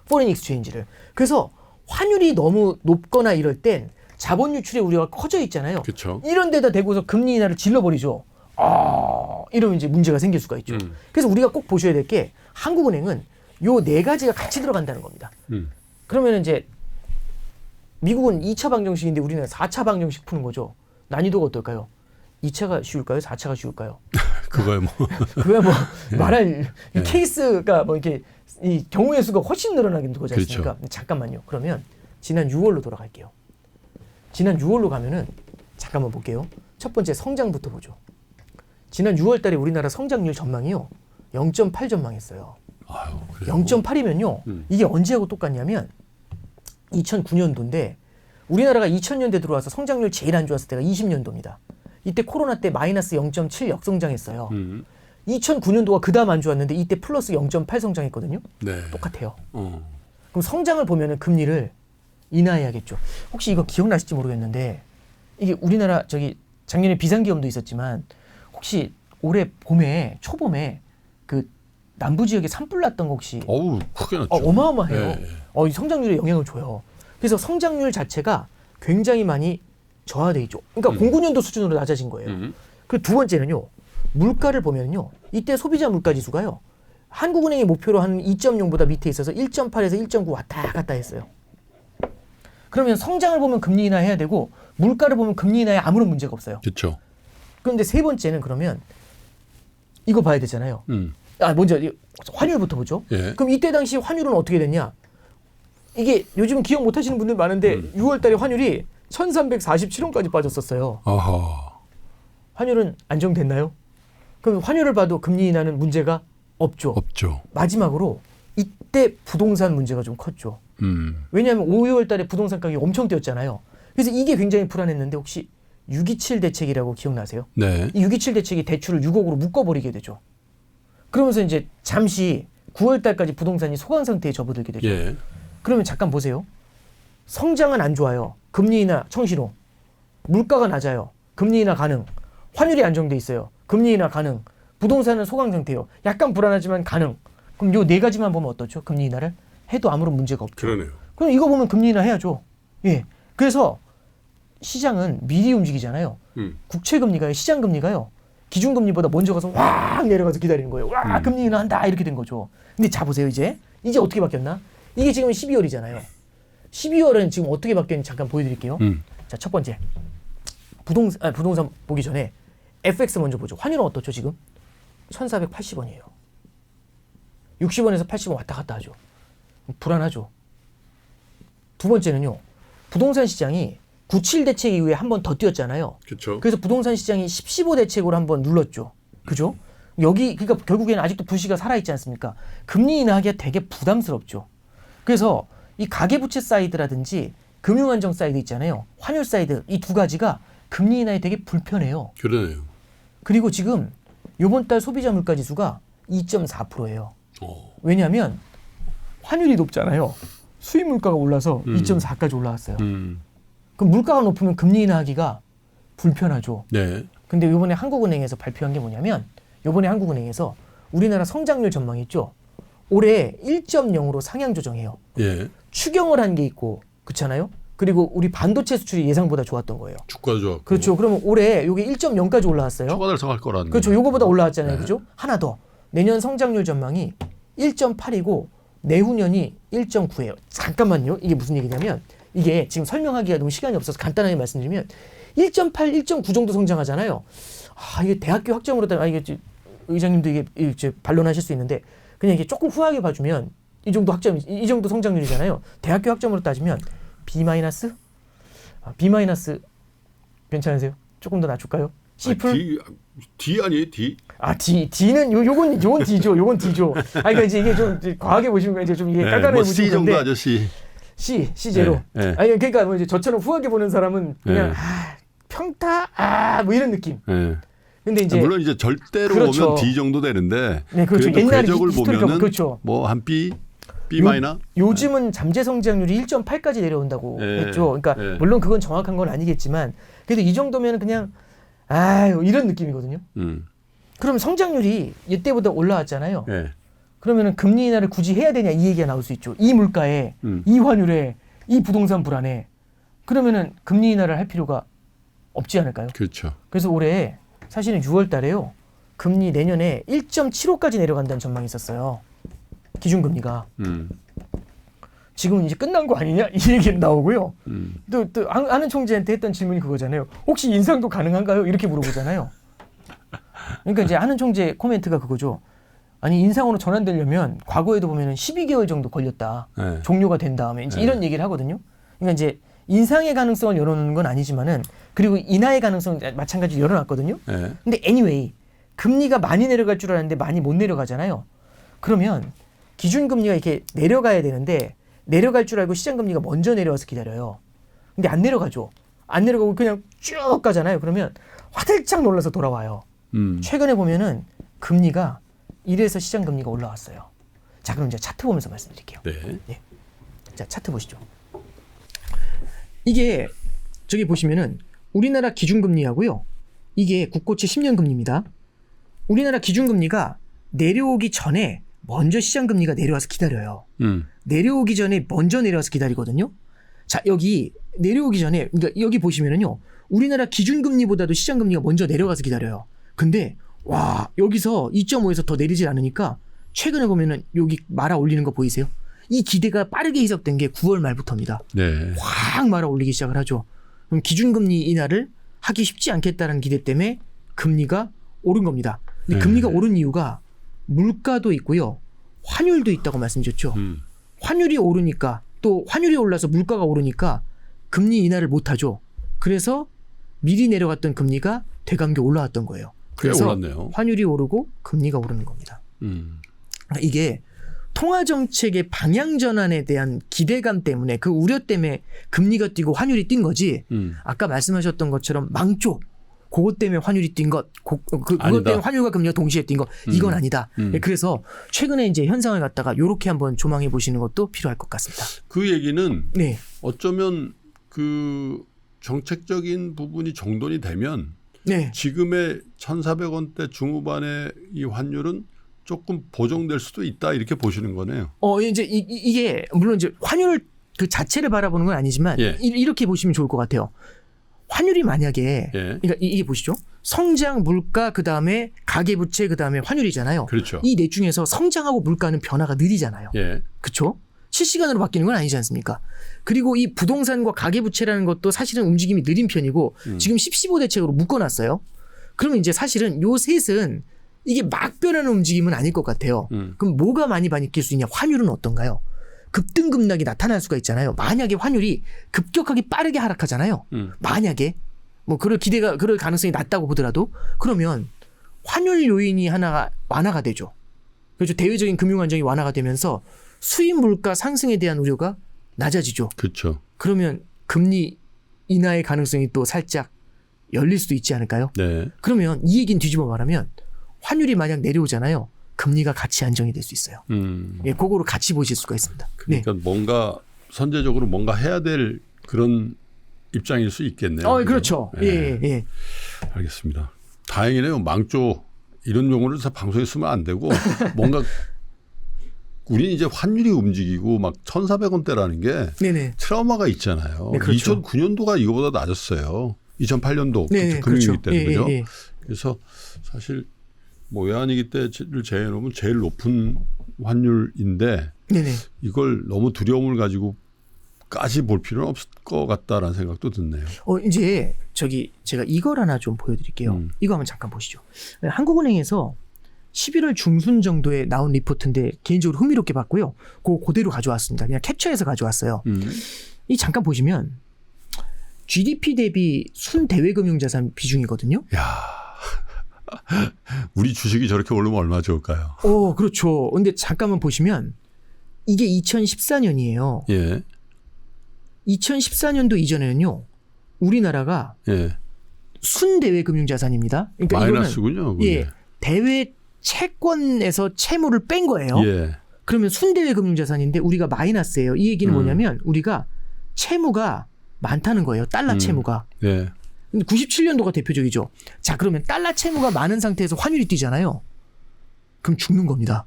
포린 익스체인지를. 그래서 환율이 너무 높거나 이럴 땐 자본 유출의 우려가 커져 있잖아요. 그쵸. 이런 데다 대고서 금리 인하를 질러버리죠. 이러면 이제 문제가 생길 수가 있죠. 그래서 우리가 꼭 보셔야 될 게 한국은행은 요 네 가지가 같이 들어간다는 겁니다. 그러면 이제 미국은 2차 방정식인데 우리는 4차 방정식 푸는 거죠. 난이도가 어떨까요? 2차가 쉬울까요? 4차가 쉬울까요? 그거야 뭐. 그거야 뭐 말할 이 케이스가 뭐 이렇게 이 경우의 수가 훨씬 늘어나긴 거지 않습니까? 그렇죠. 잠깐만요. 그러면 지난 6월로 돌아갈게요. 지난 6월로 가면은 잠깐만 볼게요. 첫 번째 성장부터 보죠. 지난 6월 달에 우리나라 성장률 전망이요. 0.8 전망했어요. 아유, 그래요. 0.8이면요. 이게 언제하고 똑같냐면 2009년도인데 우리나라가 2000년대 들어와서 성장률 제일 안 좋았을 때가 20년도입니다. 이때 코로나 때 마이너스 0.7 역성장했어요. 2009년도가 그 다음 안 좋았는데 이때 플러스 0.8 성장했거든요. 네. 똑같아요. 그럼 성장을 보면은 금리를 인하해야겠죠. 혹시 이거 기억나실지 모르겠는데 이게 우리나라 저기 작년에 비상계엄도 있었지만 혹시 올해 봄에 초봄에 그 남부 지역에 산불 났던 거 혹시 어우, 크게 났죠. 어마어마해요. 네. 이 성장률에 영향을 줘요. 그래서 성장률 자체가 굉장히 많이 저하돼 있죠. 그러니까 09년도 수준으로 낮아진 거예요. 그리고 두 번째는요. 물가를 보면요. 이때 소비자 물가 지수가요. 한국은행이 목표로 한 2.0보다 밑에 있어서 1.8에서 1.9 왔다 갔다 했어요. 그러면 성장을 보면 금리 인하해야 되고 물가를 보면 금리 인하에 아무런 문제가 없어요. 그렇죠. 그런데 세 번째는 그러면 이거 봐야 되잖아요. 먼저 환율부터 보죠. 예. 그럼 이때 당시 환율은 어떻게 됐냐? 이게 요즘 기억 못 하시는 분들 많은데 6월 달에 환율이 1347원까지 빠졌었어요. 아하. 환율은 안정됐나요? 그럼 환율을 봐도 금리 인하는 문제가 없죠. 없죠. 마지막으로 이때 부동산 문제가 좀 컸죠. 왜냐하면 5월 달에 부동산 가격이 엄청 뛰었잖아요. 그래서 이게 굉장히 불안했는데 혹시 627 대책이라고 기억나세요? 네. 이 627 대책이 대출을 6억으로 묶어버리게 되죠. 그러면서 이제 잠시 9월 달까지 부동산이 소강 상태에 접어들게 되죠. 예. 그러면 잠깐 보세요. 성장은 안 좋아요. 금리 인하 청신호. 물가가 낮아요. 금리 인하 가능. 환율이 안정돼 있어요. 금리 인하 가능. 부동산은 소강 상태예요. 약간 불안하지만 가능. 그럼 요 네 가지만 보면 어떻죠? 금리 인하를 해도 아무런 문제가 없죠. 그러네요. 그럼 이거 보면 금리 인하 해야죠. 예. 그래서 시장은 미리 움직이잖아요. 국채 금리가요, 시장 금리가요. 기준 금리보다 먼저 가서 확 내려가서 기다리는 거예요. 와, 금리 인하한다 이렇게 된 거죠. 근데 자 보세요 이제 어떻게 바뀌었나? 이게 지금 12월이잖아요. 12월은 지금 어떻게 바뀌었는지 잠깐 보여드릴게요. 자, 첫 번째 부동산 보기 전에 FX 먼저 보죠. 환율은 어떻죠 지금? 1,480원이에요. 60원에서 80원 왔다 갔다 하죠. 불안하죠. 두 번째는요. 부동산 시장이 97 대책 이후에 한 번 더 뛰었잖아요. 그렇죠. 그래서 부동산 시장이 10, 15 대책으로 한번 눌렀죠. 그죠? 여기 그러니까 결국에는 아직도 부시가 살아있지 않습니까? 금리 인하하기가 되게 부담스럽죠. 그래서 이 가계부채 사이드라든지 금융안정 사이드 있잖아요. 환율 사이드 이 두 가지가 금리 인하에 되게 불편해요. 그러네요. 그리고 지금 이번 달 소비자 물가 지수가 2.4%예요. 어. 왜냐하면 환율이 높잖아요. 수입 물가가 올라서 2.4까지 올라왔어요. 그럼 물가가 높으면 금리 인하하기가 불편하죠. 네. 근데 이번에 한국은행에서 발표한 게 뭐냐면 이번에 한국은행에서 우리나라 성장률 전망 있죠. 올해 1.0으로 상향 조정해요. 예. 추경을 한 게 있고 그렇잖아요. 그리고 우리 반도체 수출이 예상보다 좋았던 거예요. 주가도 좋았고. 그렇죠. 그러면 올해 이게 1.0까지 올라왔어요. 초과 달성할 거라는. 그렇죠. 요거보다 올라왔잖아요. 네. 그죠? 하나 더. 내년 성장률 전망이 1.8이고 내후년이 1.9예요. 잠깐만요. 이게 무슨 얘기냐면 이게 지금 설명하기가 너무 시간이 없어서 간단하게 말씀드리면 1.8, 1.9 정도 성장하잖아요. 아, 이게 대학교 학점으로 따면 이게 의장님도 이게 이제 반론하실 수 있는데 그냥 이게 조금 후하게 봐주면 이 정도 학점, 이 정도 성장률이잖아요. 대학교 학점으로 따지면 B-? B- 괜찮으세요? 조금 더 낮출까요? C+? D 아니에요? D? 아, D는 요건 D죠. 요건 D죠. 아, 그러니까 이제 이게 좀 과하게 보시는 거 이제 좀 이게 깔깔해 뭐 보시는 C 정도 건데. 하죠, C. C제로. 네, 네. 아니 그러니까 뭐 이제 저처럼 후하게 보는 사람은 그냥 네. 평타 뭐 이런 느낌. 예. 근데 이제 물론 이제 절대로 그렇죠. 보면 D 정도 되는데 네, 그렇죠. 그래도 옛날에 궤적을 히스토리가 보면은 그렇죠. 뭐 한 B, B 마이너. 요즘은 잠재 성장률이 1.8까지 내려온다고 네. 했죠. 그러니까 네. 물론 그건 정확한 건 아니겠지만 그래도 이 정도면 그냥 아유 이런 느낌이거든요. 그럼 성장률이 이때보다 올라왔잖아요. 예. 그러면은 금리 인하를 굳이 해야 되냐 이 얘기가 나올 수 있죠. 이 물가에, 이 환율에, 이 부동산 불안에 그러면은 금리 인하를 할 필요가 없지 않을까요? 그렇죠. 그래서 올해 사실은 6월 달에요. 금리 내년에 1.75까지 내려간다는 전망이 있었어요. 기준금리가. 지금은 이제 끝난 거 아니냐? 이 얘기는 나오고요. 또 아는 총재한테 했던 질문이 그거잖아요. 혹시 인상도 가능한가요? 이렇게 물어보잖아요. 그러니까 이제 아는 총재 코멘트가 그거죠. 아니 인상으로 전환되려면 과거에도 보면은 12개월 정도 걸렸다. 네. 종료가 된 다음에 이제 네. 이런 얘기를 하거든요. 그러니까 이제 인상의 가능성을 열어놓는 건 아니지만은 그리고 인하의 가능성 마찬가지로 열어놨거든요. 예. 근데 anyway 금리가 많이 내려갈 줄 알았는데 많이 못 내려가잖아요. 그러면 기준금리가 이렇게 내려가야 되는데 내려갈 줄 알고 시장금리가 먼저 내려와서 기다려요. 근데 안 내려가죠. 안 내려가고 그냥 쭉 가잖아요. 그러면 화들짝 놀라서 돌아와요. 최근에 보면은 금리가 이래서 시장금리가 올라왔어요. 자, 그럼 이제 차트 보면서 말씀드릴게요. 네. 자, 차트 보시죠. 이게 저기 보시면은 우리나라 기준금리하고요. 이게 국고채 10년 금리입니다. 우리나라 기준금리가 내려오기 전에 먼저 시장금리가 내려와서 기다려요. 내려오기 전에 먼저 내려와서 기다리거든요. 자, 여기 내려오기 전에 그러니까 여기 보시면은요. 우리나라 기준금리보다도 시장금리가 먼저 내려가서 기다려요. 근데 와, 여기서 2.5에서 더 내리질 않으니까 최근에 보면은 여기 말아 올리는 거 보이세요? 이 기대가 빠르게 희석된 게 9월 말부터입니다. 네. 확 말아 올리기 시작을 하죠. 그럼 기준금리 인하를 하기 쉽지 않겠다는 기대 때문에 금리가 오른 겁니다. 근데 금리가 오른 이유가 물가도 있고요. 환율도 있다고 말씀드렸죠. 환율이 오르니까 또 환율이 올라서 물가가 오르니까 금리 인하를 못하죠. 그래서 미리 내려갔던 금리가 되감겨 올라왔던 거예요. 그래서 올랐네요. 환율이 오르고 금리가 오르는 겁니다. 그러니까 이게 통화정책의 방향 전환에 대한 기대감 때문에 그 우려 때문에 금리가 뛰고 환율이 뛴 거지. 아까 말씀하셨던 것처럼 망조 그것 때문에 환율이 뛴 것, 그것 때문에 환율과 금리가 동시에 뛴 것, 이건 아니다. 그래서 최근에 이제 현상을 갖다가 이렇게 한번 조망해 보시는 것도 필요할 것 같습니다. 그 얘기는 네. 어쩌면 그 정책적인 부분이 정돈이 되면 네. 지금의 1,400원대 중후반의 이 환율은 조금 보정될 수도 있다 이렇게 보시는 거네요. 이제 이게 물론 이제 환율 그 자체를 바라보는 건 아니지만 예. 이렇게 보시면 좋을 것 같아요. 환율이 만약에 그러니까 이게 보시죠. 성장, 물가, 그 다음에 가계부채, 그 다음에 환율이잖아요. 그렇죠. 이 넷 중에서 성장하고 물가는 변화가 느리잖아요. 예. 그렇죠? 실시간으로 바뀌는 건 아니지 않습니까? 그리고 이 부동산과 가계부채라는 것도 사실은 움직임이 느린 편이고 지금 10-15 대책으로 묶어놨어요. 그러면 이제 사실은 요 셋은 이게 막 변하는 움직임은 아닐 것 같아요. 그럼 뭐가 많이 바뀔 수 있냐? 환율은 어떤가요? 급등급락이 나타날 수가 있잖아요. 만약에 환율이 급격하게 빠르게 하락하잖아요. 만약에 뭐 그럴 가능성이 낮다고 보더라도 그러면 환율 요인이 하나가 완화가 되죠. 그렇죠. 대외적인 금융 안정이 완화가 되면서 수입 물가 상승에 대한 우려가 낮아지죠. 그렇죠. 그러면 금리 인하의 가능성이 또 살짝 열릴 수도 있지 않을까요? 네. 그러면 이 얘기는 뒤집어 말하면 환율이 만약 내려오잖아요. 금리가 같이 안정이 될 수 있어요. 예, 그거로 같이 보실 수가 있습니다. 그러니까 뭔가 선제적으로 뭔가 해야 될 그런 입장일 수 있겠네요. 그렇죠. 네. 예, 예. 알겠습니다. 다행이네요. 망조 이런 용어를 다 방송에 쓰면 안 되고 뭔가 우리는 이제 환율이 움직이고 막 1,400원대라는 게 네네. 트라우마가 있잖아요. 네, 그렇죠. 2009년도가 이거보다 낮았어요. 2008년도 네, 금융위기 그렇죠. 때는 예, 그죠? 예, 예. 그래서 사실 뭐 외환위기 때를 제외해놓으면 제일 높은 환율인데 네네. 이걸 너무 두려움을 가지고까지 볼 필요는 없을 것 같다라는 생각도 드네요. 이제 제가 이걸 하나 좀 보여드릴게요. 이거 한번 잠깐 보시죠. 한국은행에서 11월 중순 정도에 나온 리포트인데 개인적으로 흥미롭게 봤고요. 그대로 가져왔습니다. 그냥 캡처해서 가져왔어요. 이 잠깐 보시면 GDP 대비 순대외금융자산 비중이거든요. 야, 우리 주식이 저렇게 오르면 얼마나 좋을까요? 그렇죠. 근데 잠깐만 보시면 이게 2014년이에요. 예, 2014년도 이전에는요. 우리나라가 예, 순대외금융자산입니다. 그러니까 마이너스군요. 이거는 예, 대외 채권에서 채무를 뺀 거예요. 예, 그러면 순대외 금융자산인데 우리가 마이너스예요. 이 얘기는 뭐냐면 우리가 채무가 많다는 거예요. 달러 채무가. 예, 근데 97년도가 대표적이죠. 자, 그러면 달러 채무가 많은 상태에서 환율이 뛰잖아요. 그럼 죽는 겁니다.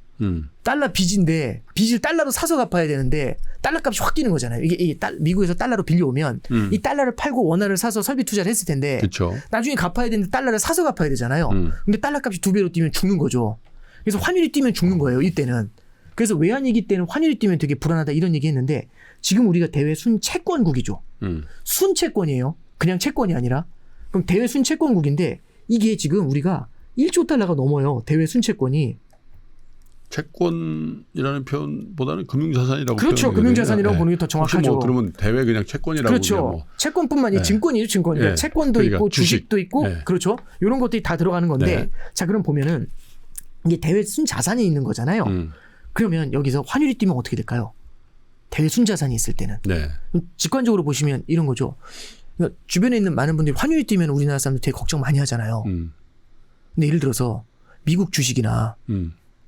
달러 빚인데 빚을 달러로 사서 갚아야 되는데 달러 값이 확 뛰는 거잖아요. 이게 미국에서 달러로 빌려오면 이 달러를 팔고 원화를 사서 설비 투자를 했을 텐데 그렇죠. 나중에 갚아야 되는데 달러를 사서 갚아야 되잖아요. 근데 달러 값이 2배로 뛰면 죽는 거죠. 그래서 환율이 뛰면 죽는 거예요. 이때는. 그래서 외환위기 때는 환율이 뛰면 되게 불안하다 이런 얘기 했는데 지금 우리가 대외 순채권국이죠. 순채권이에요. 그냥 채권이 아니라. 그럼 대외 순채권국인데 이게 지금 우리가 1조 달러가 넘어요. 대외 순채권이. 채권이라는 표현보다는 금융자산이라고 그렇죠. 금융자산이라고 보는 게 더 정확하죠. 혹시 뭐 그러면 대외 그냥 채권이라고 그렇죠. 그러면 뭐. 채권뿐만 아니라 네. 증권이죠. 증권. 네. 채권도 그러니까 있고 주식. 주식도 있고 네. 그렇죠. 이런 것들이 다 들어가는 건데 네. 자 그럼 보면은 이게 대외 순자산이 있는 거잖아요. 그러면 여기서 환율이 뛰면 어떻게 될까요? 대외 순자산이 있을 때는. 네. 직관적으로 보시면 이런 거죠. 그러니까 주변에 있는 많은 분들이 환율이 뛰면 우리나라 사람들 되게 걱정 많이 하잖아요. 근데 예를 들어서 미국 주식이나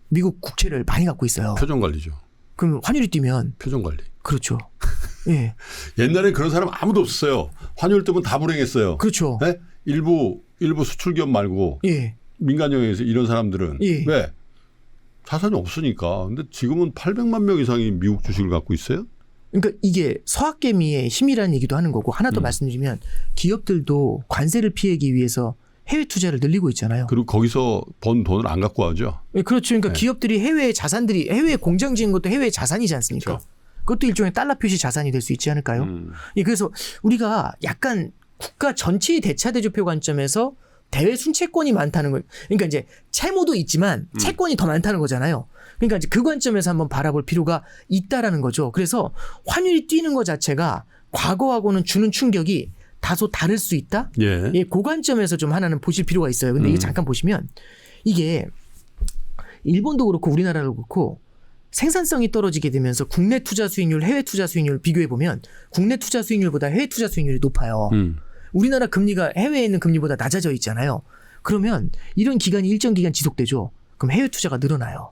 미국 국채를 많이 갖고 있어요. 표정 관리죠. 그럼 환율이 뛰면 표정 관리. 그렇죠. 예. 옛날에 그런 사람 아무도 없었어요. 환율 뜨면 다 불행했어요. 그렇죠. 네? 일부 수출기업 말고 예. 민간 영역에서 이런 사람들은 예. 왜? 자산이 없으니까. 근데 지금은 800만 명 이상이 미국 주식을 갖고 있어요. 그러니까 이게 서학개미의 힘이라는 얘기도 하는 거고 하나 더 말씀드리면 기업들도 관세를 피하기 위해서 해외 투자를 늘리고 있잖아요. 그리고 거기서 번 돈을 안 갖고 와죠. 예, 그렇죠. 그러니까 네. 기업들이 해외 자산들이 해외 공장 지은 것도 해외 자산이지 않습니까? 그렇죠. 그것도 일종의 달러 표시 자산이 될 수 있지 않을까요? 예, 그래서 우리가 약간 국가 전체의 대차대조표 관점에서 대외 순채권이 많다는 거. 그러니까 이제 채무도 있지만 채권이 더 많다는 거잖아요. 그러니까 이제 그 관점에서 한번 바라볼 필요가 있다라는 거죠. 그래서 환율이 뛰는 것 자체가 과거하고는 주는 충격이 다소 다를 수 있다. 예. 예, 그 관점에서 좀 하나는 보실 필요가 있어요. 근데 이게 잠깐 보시면 이게 일본도 그렇고 우리나라도 그렇고 생산성이 떨어지게 되면서 국내 투자 수익률, 해외 투자 수익률 비교해 보면 국내 투자 수익률보다 해외 투자 수익률이 높아요. 우리나라 금리가 해외에 있는 금리보다 낮아져 있잖아요. 그러면 이런 기간이 일정 기간 지속되죠. 그럼 해외 투자가 늘어나요.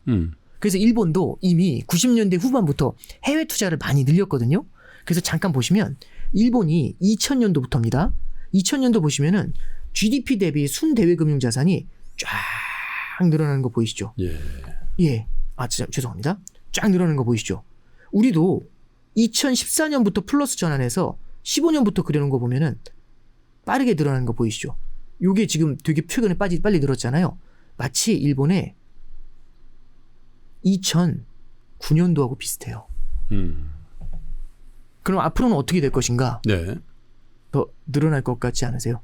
그래서 일본도 이미 90년대 후반부터 해외 투자를 많이 늘렸거든요. 그래서 잠깐 보시면 일본이 2000년도부터입니다. 2000년도 보시면은 GDP 대비 순대외금융자산이 쫙 늘어나는 거 보이시죠? 예. 예. 죄송합니다. 쫙 늘어나는 거 보이시죠? 우리도 2014년부터 플러스 전환해서 15년부터 그려놓은 거 보면은 빠르게 늘어나는 거 보이시죠? 요게 지금 되게 최근에 빨리 늘었잖아요. 마치 일본의 2009년도하고 비슷해요. 그럼 앞으로는 어떻게 될 것인가? 네. 더 늘어날 것 같지 않으세요?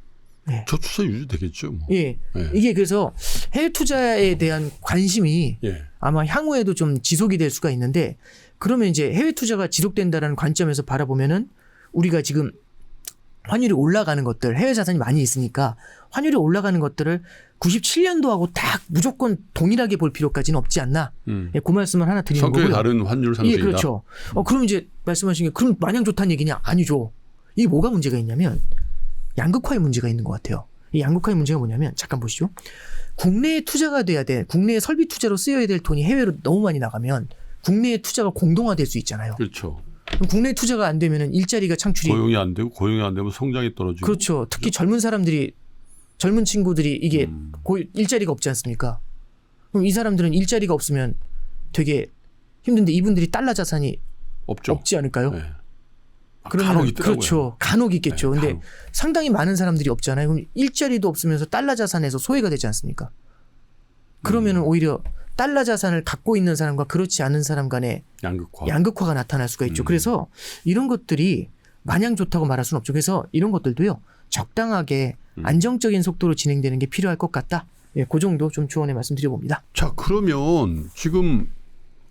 네. 저출산 유지되겠죠. 뭐. 예. 예. 이게 그래서 해외 투자에 대한 관심이 예. 아마 향후에도 좀 지속이 될 수가 있는데 그러면 이제 해외 투자가 지속된다라는 관점에서 바라보면은 우리가 지금 환율이 올라가는 것들, 해외 자산이 많이 있으니까 환율이 올라가는 것들을 97년도하고 딱 무조건 동일하게 볼 필요까지는 없지 않나. 예, 그 말씀을 하나 드리는 성격이 거고요. 다른 환율 상승이다. 예, 그렇죠. 그럼 이제 말씀하신 게 그럼 마냥 좋다는 얘기냐? 아니죠. 이게 뭐가 문제가 있냐면 양극화의 문제가 있는 것 같아요. 이 양극화의 문제가 뭐냐면 잠깐 보시죠. 국내에 투자가 돼야 돼. 국내에 설비 투자로 쓰여야 될 돈이 해외로 너무 많이 나가면 국내에 투자가 공동화될 수 있잖아요. 그렇죠. 그럼 국내 투자가 안 되면은 일자리가 창출이 고용이 안 되고 고용이 안 되면 성장이 떨어지고. 그렇죠. 특히 젊은 사람들이 젊은 친구들이 이게 일자리가 없지 않습니까? 그럼 이 사람들은 일자리가 없으면 되게 힘든데 이분들이 달러 자산이 없죠. 없지 않을까요? 네. 그러면 간혹 있더라고요. 그렇죠. 간혹 있겠죠. 네, 근데 간혹. 상당히 많은 사람들이 없잖아요. 그럼 일자리도 없으면서 달러 자산에서 소외가 되지 않습니까? 그러면은 오히려 달러 자산을 갖고 있는 사람과 그렇지 않은 사람 간의 양극화가 나타날 수가 있죠. 그래서 이런 것들이 마냥 좋다고 말할 수는 없죠. 그래서 이런 것들도요. 적당하게 안정적인 속도로 진행되는 게 필요할 것 같다. 예, 그 정도 좀 조언의 말씀드려봅니다. 자, 그러면 지금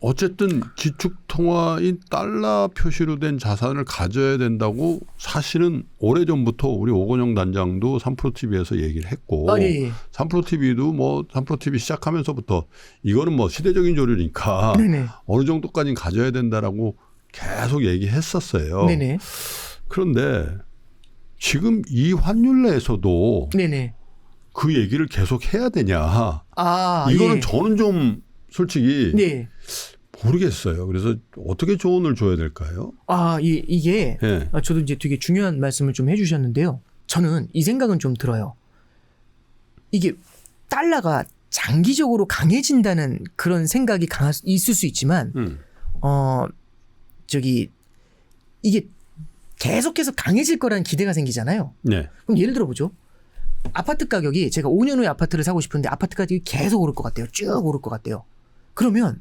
어쨌든 기축통화인 달러 표시로 된 자산을 가져야 된다고 사실은 오래전부터 우리 오건영 단장도 3프로TV에서 얘기를 했고 예. 3프로TV도 뭐 3프로TV 시작하면서부터 이거는 뭐 시대적인 조류니까 네네. 어느 정도까지는 가져야 된다라고 계속 얘기했었어요. 네네. 그런데 지금 이 환율 내에서도 네네. 그 얘기를 계속 해야 되냐. 이거는 예. 저는 좀 솔직히 네. 모르겠어요. 그래서 어떻게 조언을 줘야 될까요? 이게 예. 저도 이제 되게 중요한 말씀을 좀 해주셨는데요. 저는 이 생각은 좀 들어요. 이게 달러가 장기적으로 강해진다는 그런 생각이 있을 수 있지만, 이게 계속해서 강해질 거라는 기대가 생기잖아요. 네. 그럼 예를 들어 보죠. 아파트 가격이 제가 5년 후에 아파트를 사고 싶은데 아파트 가격이 계속 오를 것 같아요. 쭉 오를 것 같아요. 그러면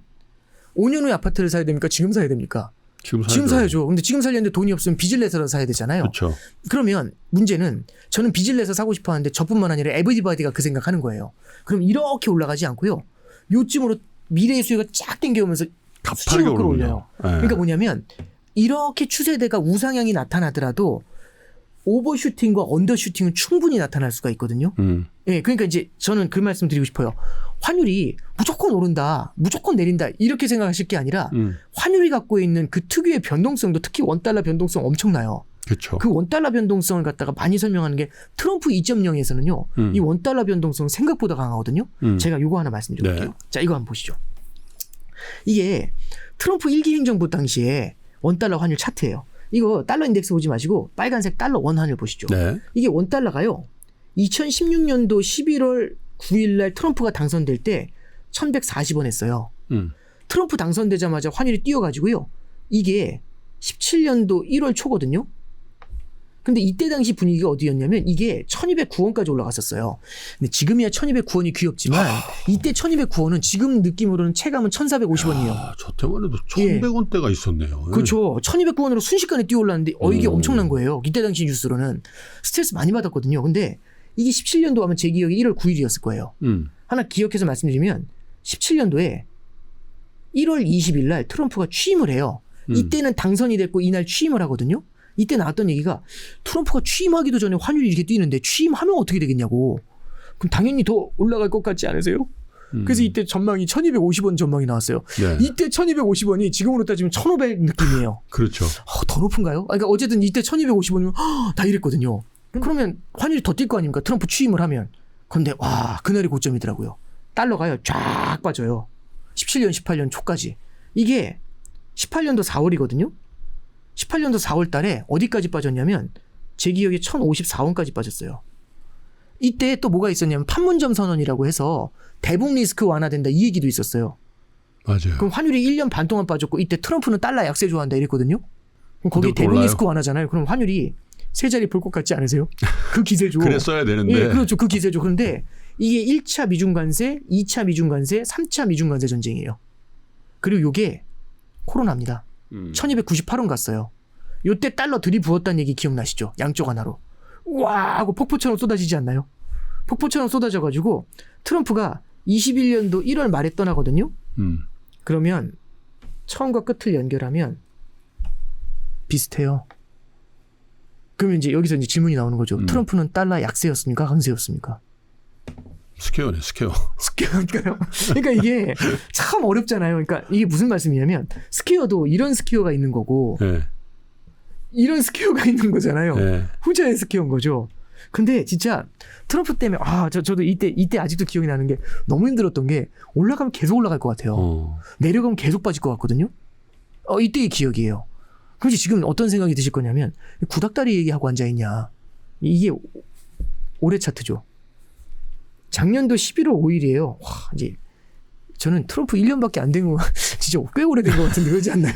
5년 후에 아파트를 사야 됩니까? 지금 사야 됩니까? 지금 사야죠. 근데 지금 살려는데 돈이 없으면 빚을 내서라도 사야 되잖아요. 그렇죠. 그러면 문제는 저는 빚을 내서 사고 싶어 하는데 저뿐만 아니라 에브리바디가 그 생각하는 거예요. 그럼 이렇게 올라가지 않고요. 요쯤으로 미래의 수요가 쫙 땡겨오면서 수치로 끌어올려요. 그러니까 뭐냐면 이렇게 추세대가 우상향이 나타나더라도 오버슈팅과 언더슈팅은 충분히 나타날 수가 있거든요. 예, 그러니까 이제 저는 그 말씀 드리고 싶어요. 환율이 무조건 오른다, 무조건 내린다 이렇게 생각하실 게 아니라 환율이 갖고 있는 그 특유의 변동성도 특히 원달러 변동성 엄청나요. 그렇죠. 그 원달러 변동성을 갖다가 많이 설명하는 게 트럼프 2.0에서는요. 이 원달러 변동성은 생각보다 강하거든요. 제가 이거 하나 말씀드릴게요. 네. 자, 이거 한번 보시죠. 이게 트럼프 1기 행정부 당시에 원달러 환율 차트예요. 이거 달러 인덱스 보지 마시고 빨간색 달러 원환율 보시죠. 네. 이게 원달러가요. 2016년도 11월 9일 날 트럼프가 당선될 때 1140원 했어요. 트럼프 당선되자마자 환율이 뛰어가지고요. 이게 17년도 1월 초거든요. 근데 이때 당시 분위기가 어디였냐면 이게 1209원까지 올라갔었어요. 근데 지금이야 1209원이 귀엽지만 이때 1209원은 지금 느낌으로는 체감은 1450원이에요. 저 때만 해도 1100원대가 있었네요. 그렇죠. 1209원으로 순식간에 뛰어올랐는데 이게 엄청난 거예요. 이때 당시 뉴스로는 스트레스 많이 받았거든요. 근데 이게 17년도 하면 제 기억이 1월 9일이었을 거예요. 하나 기억해서 말씀드리면 17년도에 1월 20일 날 트럼프가 취임을 해요. 이때는 당선이 됐고 이날 취임을 하거든요. 이때 나왔던 얘기가 트럼프가 취임하기도 전에 환율이 이렇게 뛰는데 취임하면 어떻게 되겠냐고. 그럼 당연히 더 올라갈 것 같지 않으세요? 그래서 이때 전망이 1250원 전망이 나왔어요. 네. 이때 1250원이 지금으로 따지면 1500 느낌이에요. 그렇죠. 더 높은가요? 그러니까 어쨌든 이때 1250원이면 다 이랬거든요. 그러면 환율이 더 뛸 거 아닙니까? 트럼프 취임을 하면. 그런데 와, 그날이 고점이더라고요. 달러가요 쫙 빠져요. 17년 18년 초까지. 이게 18년도 4월이거든요. 18년도 4월 달에 어디까지 빠졌냐면 제 기억에 1054원까지 빠졌어요. 이때 또 뭐가 있었냐면 판문점 선언이라고 해서 대북 리스크 완화된다 이 얘기도 있었어요. 맞아요. 그럼 환율이 1년 반 동안 빠졌고 이때 트럼프는 달러 약세 좋아한다 이랬거든요. 그럼 거기 대북 올라요. 리스크 완화잖아요. 그럼 환율이 세 자리 볼 것 같지 않으세요? 그 기세죠. 그랬어야 되는데. 예, 그렇죠. 그 기세죠. 그런데 이게 1차 미중 관세, 2차 미중 관세, 3차 미중 관세 전쟁이에요. 그리고 이게 코로나입니다. 1298원 갔어요. 요때 달러 들이부었다는 얘기 기억나시죠? 양쪽 하나로. 와 하고 폭포처럼 쏟아지지 않나요? 폭포처럼 쏟아져가지고 트럼프가 21년도 1월 말에 떠나거든요. 그러면 처음과 끝을 연결하면 비슷해요. 그러면 이제 여기서 이제 질문이 나오는 거죠. 트럼프는 달러 약세였습니까? 강세였습니까? 스퀘어네, 스퀘어. 스퀘어니까요. 그러니까 이게 참 어렵잖아요. 그러니까 이게 무슨 말씀이냐면 스퀘어도 이런 스퀘어가 있는 거고 네. 이런 스퀘어가 있는 거잖아요. 네. 후자의 스퀘어인 거죠. 근데 진짜 트럼프 때문에 저도 이때 아직도 기억이 나는 게 너무 힘들었던 게 올라가면 계속 올라갈 것 같아요. 내려가면 계속 빠질 것 같거든요. 이때의 기억이에요. 그럼 지금 어떤 생각이 드실 거냐면 구닥다리 얘기하고 앉아있냐. 이게 올해 차트죠. 작년도 11월 5일이에요. 와, 이제 저는 트럼프 1년밖에 안 된 거 진짜 꽤 오래된 것 같은데 그러지 않나요?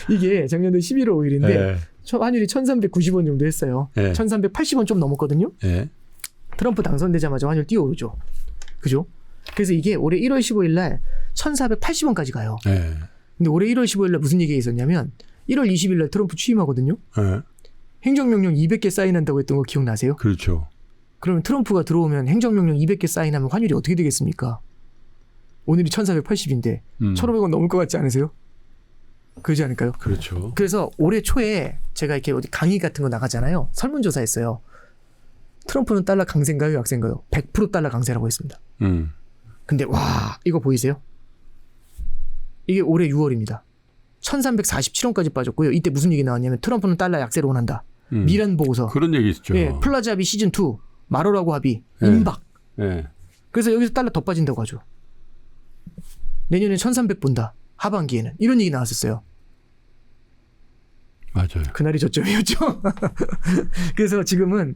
이게 작년도 11월 5일인데 네. 환율이 1390원 정도 했어요. 네. 1380원 좀 넘었거든요. 네. 트럼프 당선되자마자 환율 뛰어오르죠. 그죠? 그래서 이게 올해 1월 15일 날 1480원까지 가요. 네. 근데 올해 1월 15일 날 무슨 얘기가 있었냐면 1월 20일 날 트럼프 취임하거든요. 네. 행정명령 200개 사인한다고 했던 거 기억나세요? 그렇죠. 그러면 트럼프가 들어오면 행정명령 200개 사인하면 환율이 어떻게 되겠습니까? 오늘이 1480인데 1500원 넘을 것 같지 않으세요? 그러지 않을까요? 그렇죠. 그래서 올해 초에 제가 이렇게 어디 강의 같은 거 나가잖아요. 설문조사했어요. 트럼프는 달러 강세인가요? 약세인가요? 100% 달러 강세라고 했습니다. 근데 와 이거 보이세요? 이게 올해 6월입니다. 1347원까지 빠졌고요. 이때 무슨 얘기 나왔냐면 트럼프는 달러 약세로 원한다. 미란 보고서. 그런 얘기 있죠. 예, 플라자 합의 시즌2 마로라고 합의 네. 임박. 네. 그래서 여기서 달러 더 빠진다고 하죠. 내년에 1300 본다. 하반기에는. 이런 얘기 나왔었어요. 맞아요. 그날이 저점이었죠. 그래서 지금은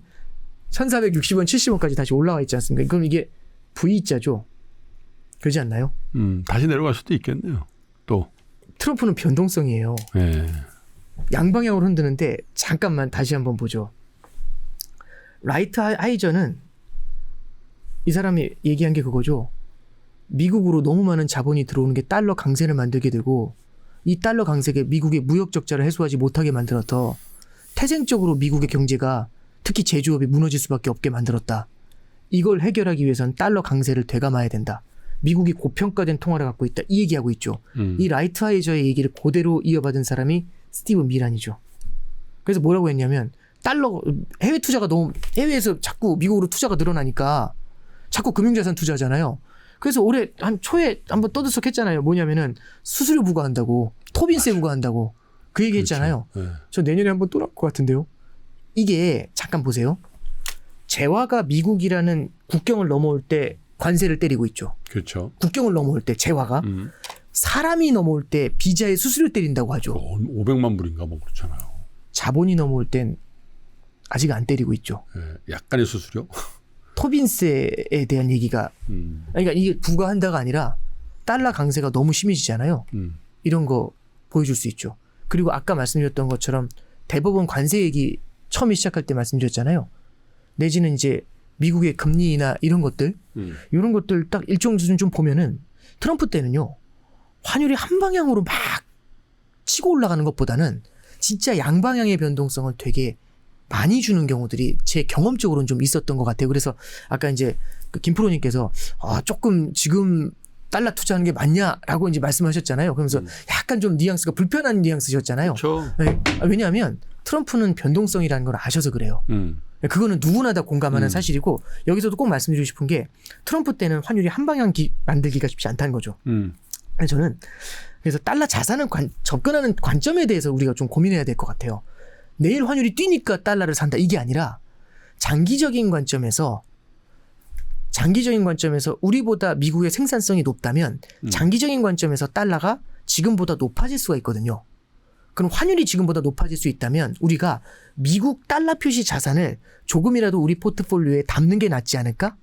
1460원, 70원까지 다시 올라와 있지 않습니까? 그럼 이게 V자죠. 그러지 않나요? 다시 내려갈 수도 있겠네요. 또. 트럼프는 변동성이에요. 네. 양방향으로 흔드는데 잠깐만 다시 한번 보죠. 라이트 하이저는 이 사람이 얘기한 게 그거죠. 미국으로 너무 많은 자본이 들어오는 게 달러 강세를 만들게 되고 이 달러 강세가 미국의 무역 적자를 해소하지 못하게 만들어서 태생적으로 미국의 경제가 특히 제조업이 무너질 수밖에 없게 만들었다. 이걸 해결하기 위해서는 달러 강세를 되감아야 된다. 미국이 고평가된 통화를 갖고 있다. 이 얘기하고 있죠. 이 라이트 하이저의 얘기를 그대로 이어받은 사람이 스티브 미란이죠. 그래서 뭐라고 했냐면 달러 해외 투자가 너무 해외에서 자꾸 미국으로 투자가 늘어나니까 자꾸 금융자산 투자하잖아요. 그래서 올해 한 초에 한번 떠들썩했잖아요. 뭐냐면은 수수료 부과한다고 토빈세 부과한다고 그 얘기 했잖아요. 그렇죠. 네. 저 내년에 한번 또 나올 것 같은데요. 이게 잠깐 보세요. 재화가 미국이라는 국경을 넘어올 때 관세를 때리고 있죠. 그렇죠. 국경을 넘어올 때 재화가 사람이 넘어올 때 비자에 수수료 때린다고 하죠. 500만 불인가 뭐 그렇잖아요. 자본이 넘어올 땐 아직 안 때리고 있죠. 네. 약간의 수수료? 토빈세에 대한 얘기가 그러니까 이게 부과한다가 아니라 달러 강세가 너무 심해지잖아요. 이런 거 보여줄 수 있죠. 그리고 아까 말씀드렸던 것처럼 대법원 관세 얘기 처음에 시작할 때 말씀드렸잖아요. 내지는 이제 미국의 금리나 이런 것들 이런 것들 딱 일정 수준 좀 보면은 트럼프 때는요. 환율이 한 방향으로 막 치고 올라가는 것보다는 진짜 양방향의 변동성을 되게 많이 주는 경우들이 제 경험적으로는 좀 있었던 것 같아요. 그래서 아까 이제 그 김프로님께서 조금 지금 달러 투자하는 게 맞냐라고 이제 말씀하셨잖아요. 그러면서 약간 좀 뉘앙스가 불편한 뉘앙스셨잖아요. 그렇죠. 네. 왜냐하면 트럼프는 변동성이라는 걸 아셔서 그래요. 그거는 누구나 다 공감하는 사실이고 여기서도 꼭 말씀드리고 싶은 게 트럼프 때는 환율이 한 방향 만들기가 쉽지 않다는 거죠. 그래서 저는 그래서 달러 자산을 접근하는 관점에 대해서 우리가 좀 고민해야 될 것 같아요. 내일 환율이 뛰니까 달러를 산다 이게 아니라 장기적인 관점에서 우리보다 미국의 생산성이 높다면 장기적인 관점에서 달러가 지금보다 높아질 수가 있거든요. 그럼 환율이 지금보다 높아질 수 있다면 우리가 미국 달러 표시 자산을 조금이라도 우리 포트폴리오에 담는 게 낫지 않을까?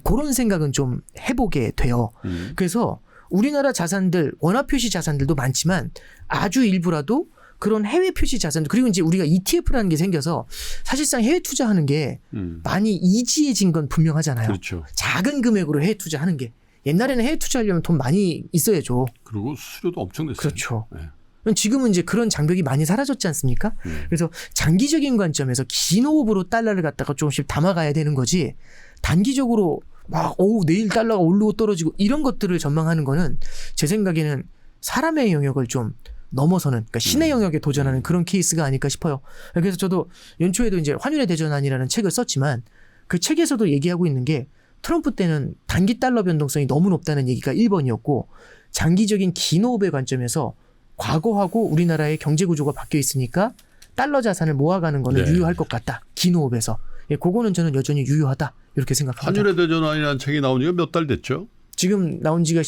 그런 생각은 좀 해보게 돼요. 그래서 우리나라 자산들, 원화 표시 자산들도 많지만 아주 일부라도 그런 해외 표시 자산들, 그리고 이제 우리가 ETF라는 게 생겨서 사실상 해외 투자하는 게 많이 이지해진 건 분명하잖아요. 그렇죠. 작은 금액으로 해외 투자하는 게. 옛날에는 해외 투자하려면 돈 많이 있어야죠. 그리고 수수료도 엄청 냈어요. 그렇죠. 네. 지금은 이제 그런 장벽이 많이 사라졌지 않습니까? 그래서 장기적인 관점에서 긴 호흡으로 달러를 갖다가 조금씩 담아가야 되는 거지 단기적으로 막 내일 달러가 오르고 떨어지고 이런 것들을 전망하는 거는 제 생각에는 사람의 영역을 좀 넘어서는 그러니까 신의 영역에 도전하는 그런 케이스가 아닐까 싶어요. 그래서 저도 연초에도 이제 환율의 대전환이라는 책을 썼지만 그 책에서도 얘기하고 있는 게 트럼프 때는 단기 달러 변동성이 너무 높다는 얘기가 1번이었고 장기적인 기노업의 관점에서 과거하고 우리나라의 경제 구조가 바뀌어 있으니까 달러 자산을 모아가는 거는 네. 유효할 것 같다. 기노업에서. 예, 그거는 저는 여전히 유효하다. 이렇게 생각합니다. 환율의 대전환이라는 책이 나온 지가 몇 달 됐죠? 지금 나온 지가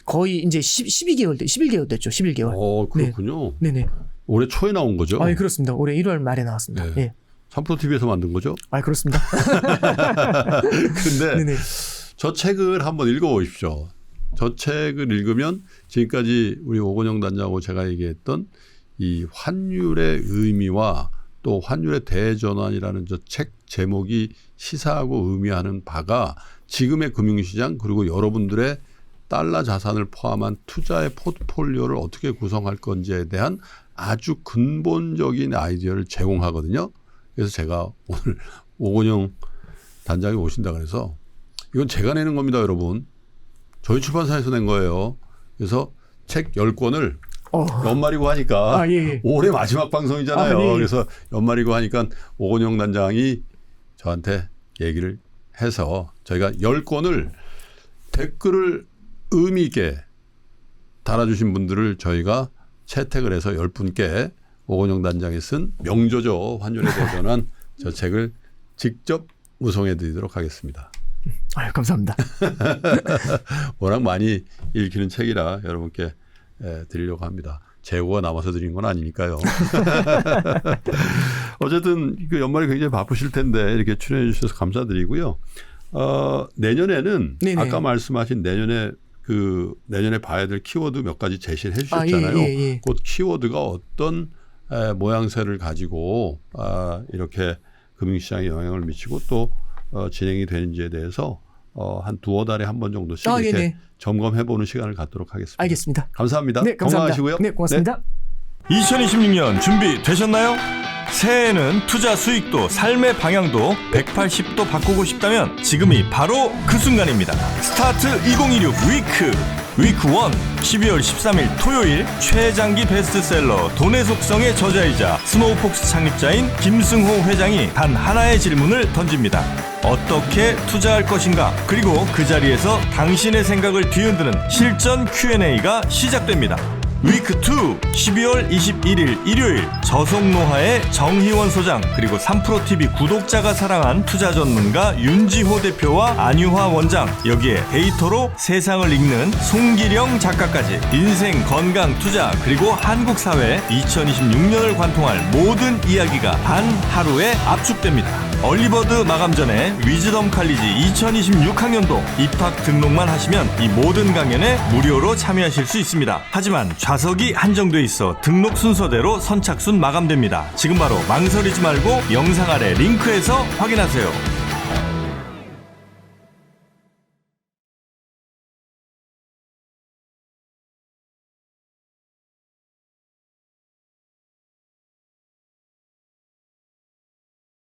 거의 이제 11개월 됐죠. 11개월. 그렇군요. 네네. 올해 초에 나온 거죠? 아, 그렇습니다. 올해 1월 말에 나왔습니다. 네. 예. 3프로TV에서 만든 거죠? 아, 그렇습니다. 근데 네네. 저 책을 한번 읽어보십시오. 저 책을 읽으면 지금까지 우리 오건영 단장하고 제가 얘기했던 이 환율의 의미와 또 환율의 대전환이라는 저 책 제목이 시사하고 의미하는 바가 지금의 금융시장 그리고 여러분들의 달러 자산을 포함한 투자의 포트폴리오를 어떻게 구성할 건지에 대한 아주 근본적인 아이디어를 제공하거든요. 그래서 제가 오늘 오건영 단장이 오신다 그래서 이건 제가 내는 겁니다, 여러분. 저희 출판사에서 낸 거예요. 그래서 책 10권을 연말이고 하니까 예. 올해 마지막 방송이잖아요. 예. 그래서 연말이고 하니까 오건영 단장이 저한테 얘기를 해서 저희가 10권을 댓글을 의미 있게 달아주신 분들을 저희가 채택을 해서 10분께 오건영 단장이 쓴 명저죠. 환율에 대전환 저 책을 직접 우송해 드리도록 하겠습니다. 아유, 감사합니다. 워낙 많이 읽히는 책이라 여러분께 드리려고 합니다. 재고가 남아서 드린 건 아니니까요. 어쨌든 그 연말이 굉장히 바쁘실 텐데 이렇게 출연해 주셔서 감사드리고요. 내년에는 네네. 아까 말씀하신 내년에 봐야 될 키워드 몇 가지 제시를 해 주셨잖아요. 예. 그 키워드가 어떤 모양새를 가지고 이렇게 금융시장에 영향을 미치고 또 진행이 되는지에 대해서 한 두어 달에 한 번 정도씩 이렇게 네네. 점검해보는 시간을 갖도록 하겠습니다. 알겠습니다. 감사합니다. 네, 감사합니다. 건강하시고요. 네, 고맙습니다. 2026년 준비되셨나요? 새해에는 투자 수익도 삶의 방향도 180도 바꾸고 싶다면 지금이 바로 그 순간입니다. 스타트 2026 위크 1 12월 13일 토요일 최장기 베스트셀러 돈의 속성의 저자이자 스노우폭스 창립자인 김승호 회장이 단 하나의 질문을 던집니다. 어떻게 투자할 것인가? 그리고 그 자리에서 당신의 생각을 뒤흔드는 실전 Q&A가 시작됩니다. 위크 2 12월 21일 일요일 저속노화의 정희원 소장 그리고 3프로TV 구독자가 사랑한 투자 전문가 윤지호 대표와 안유화 원장 여기에 데이터로 세상을 읽는 송기령 작가까지 인생 건강 투자 그리고 한국 사회 2026년을 관통할 모든 이야기가 단 하루에 압축됩니다. 얼리버드 마감 전에 위즈덤 칼리지 2026학년도 입학 등록만 하시면 이 모든 강연에 무료로 참여하실 수 있습니다. 하지만 좌석이 한정돼 있어 등록 순서대로 선착순 마감됩니다. 지금 바로 망설이지 말고 영상 아래 링크에서 확인하세요.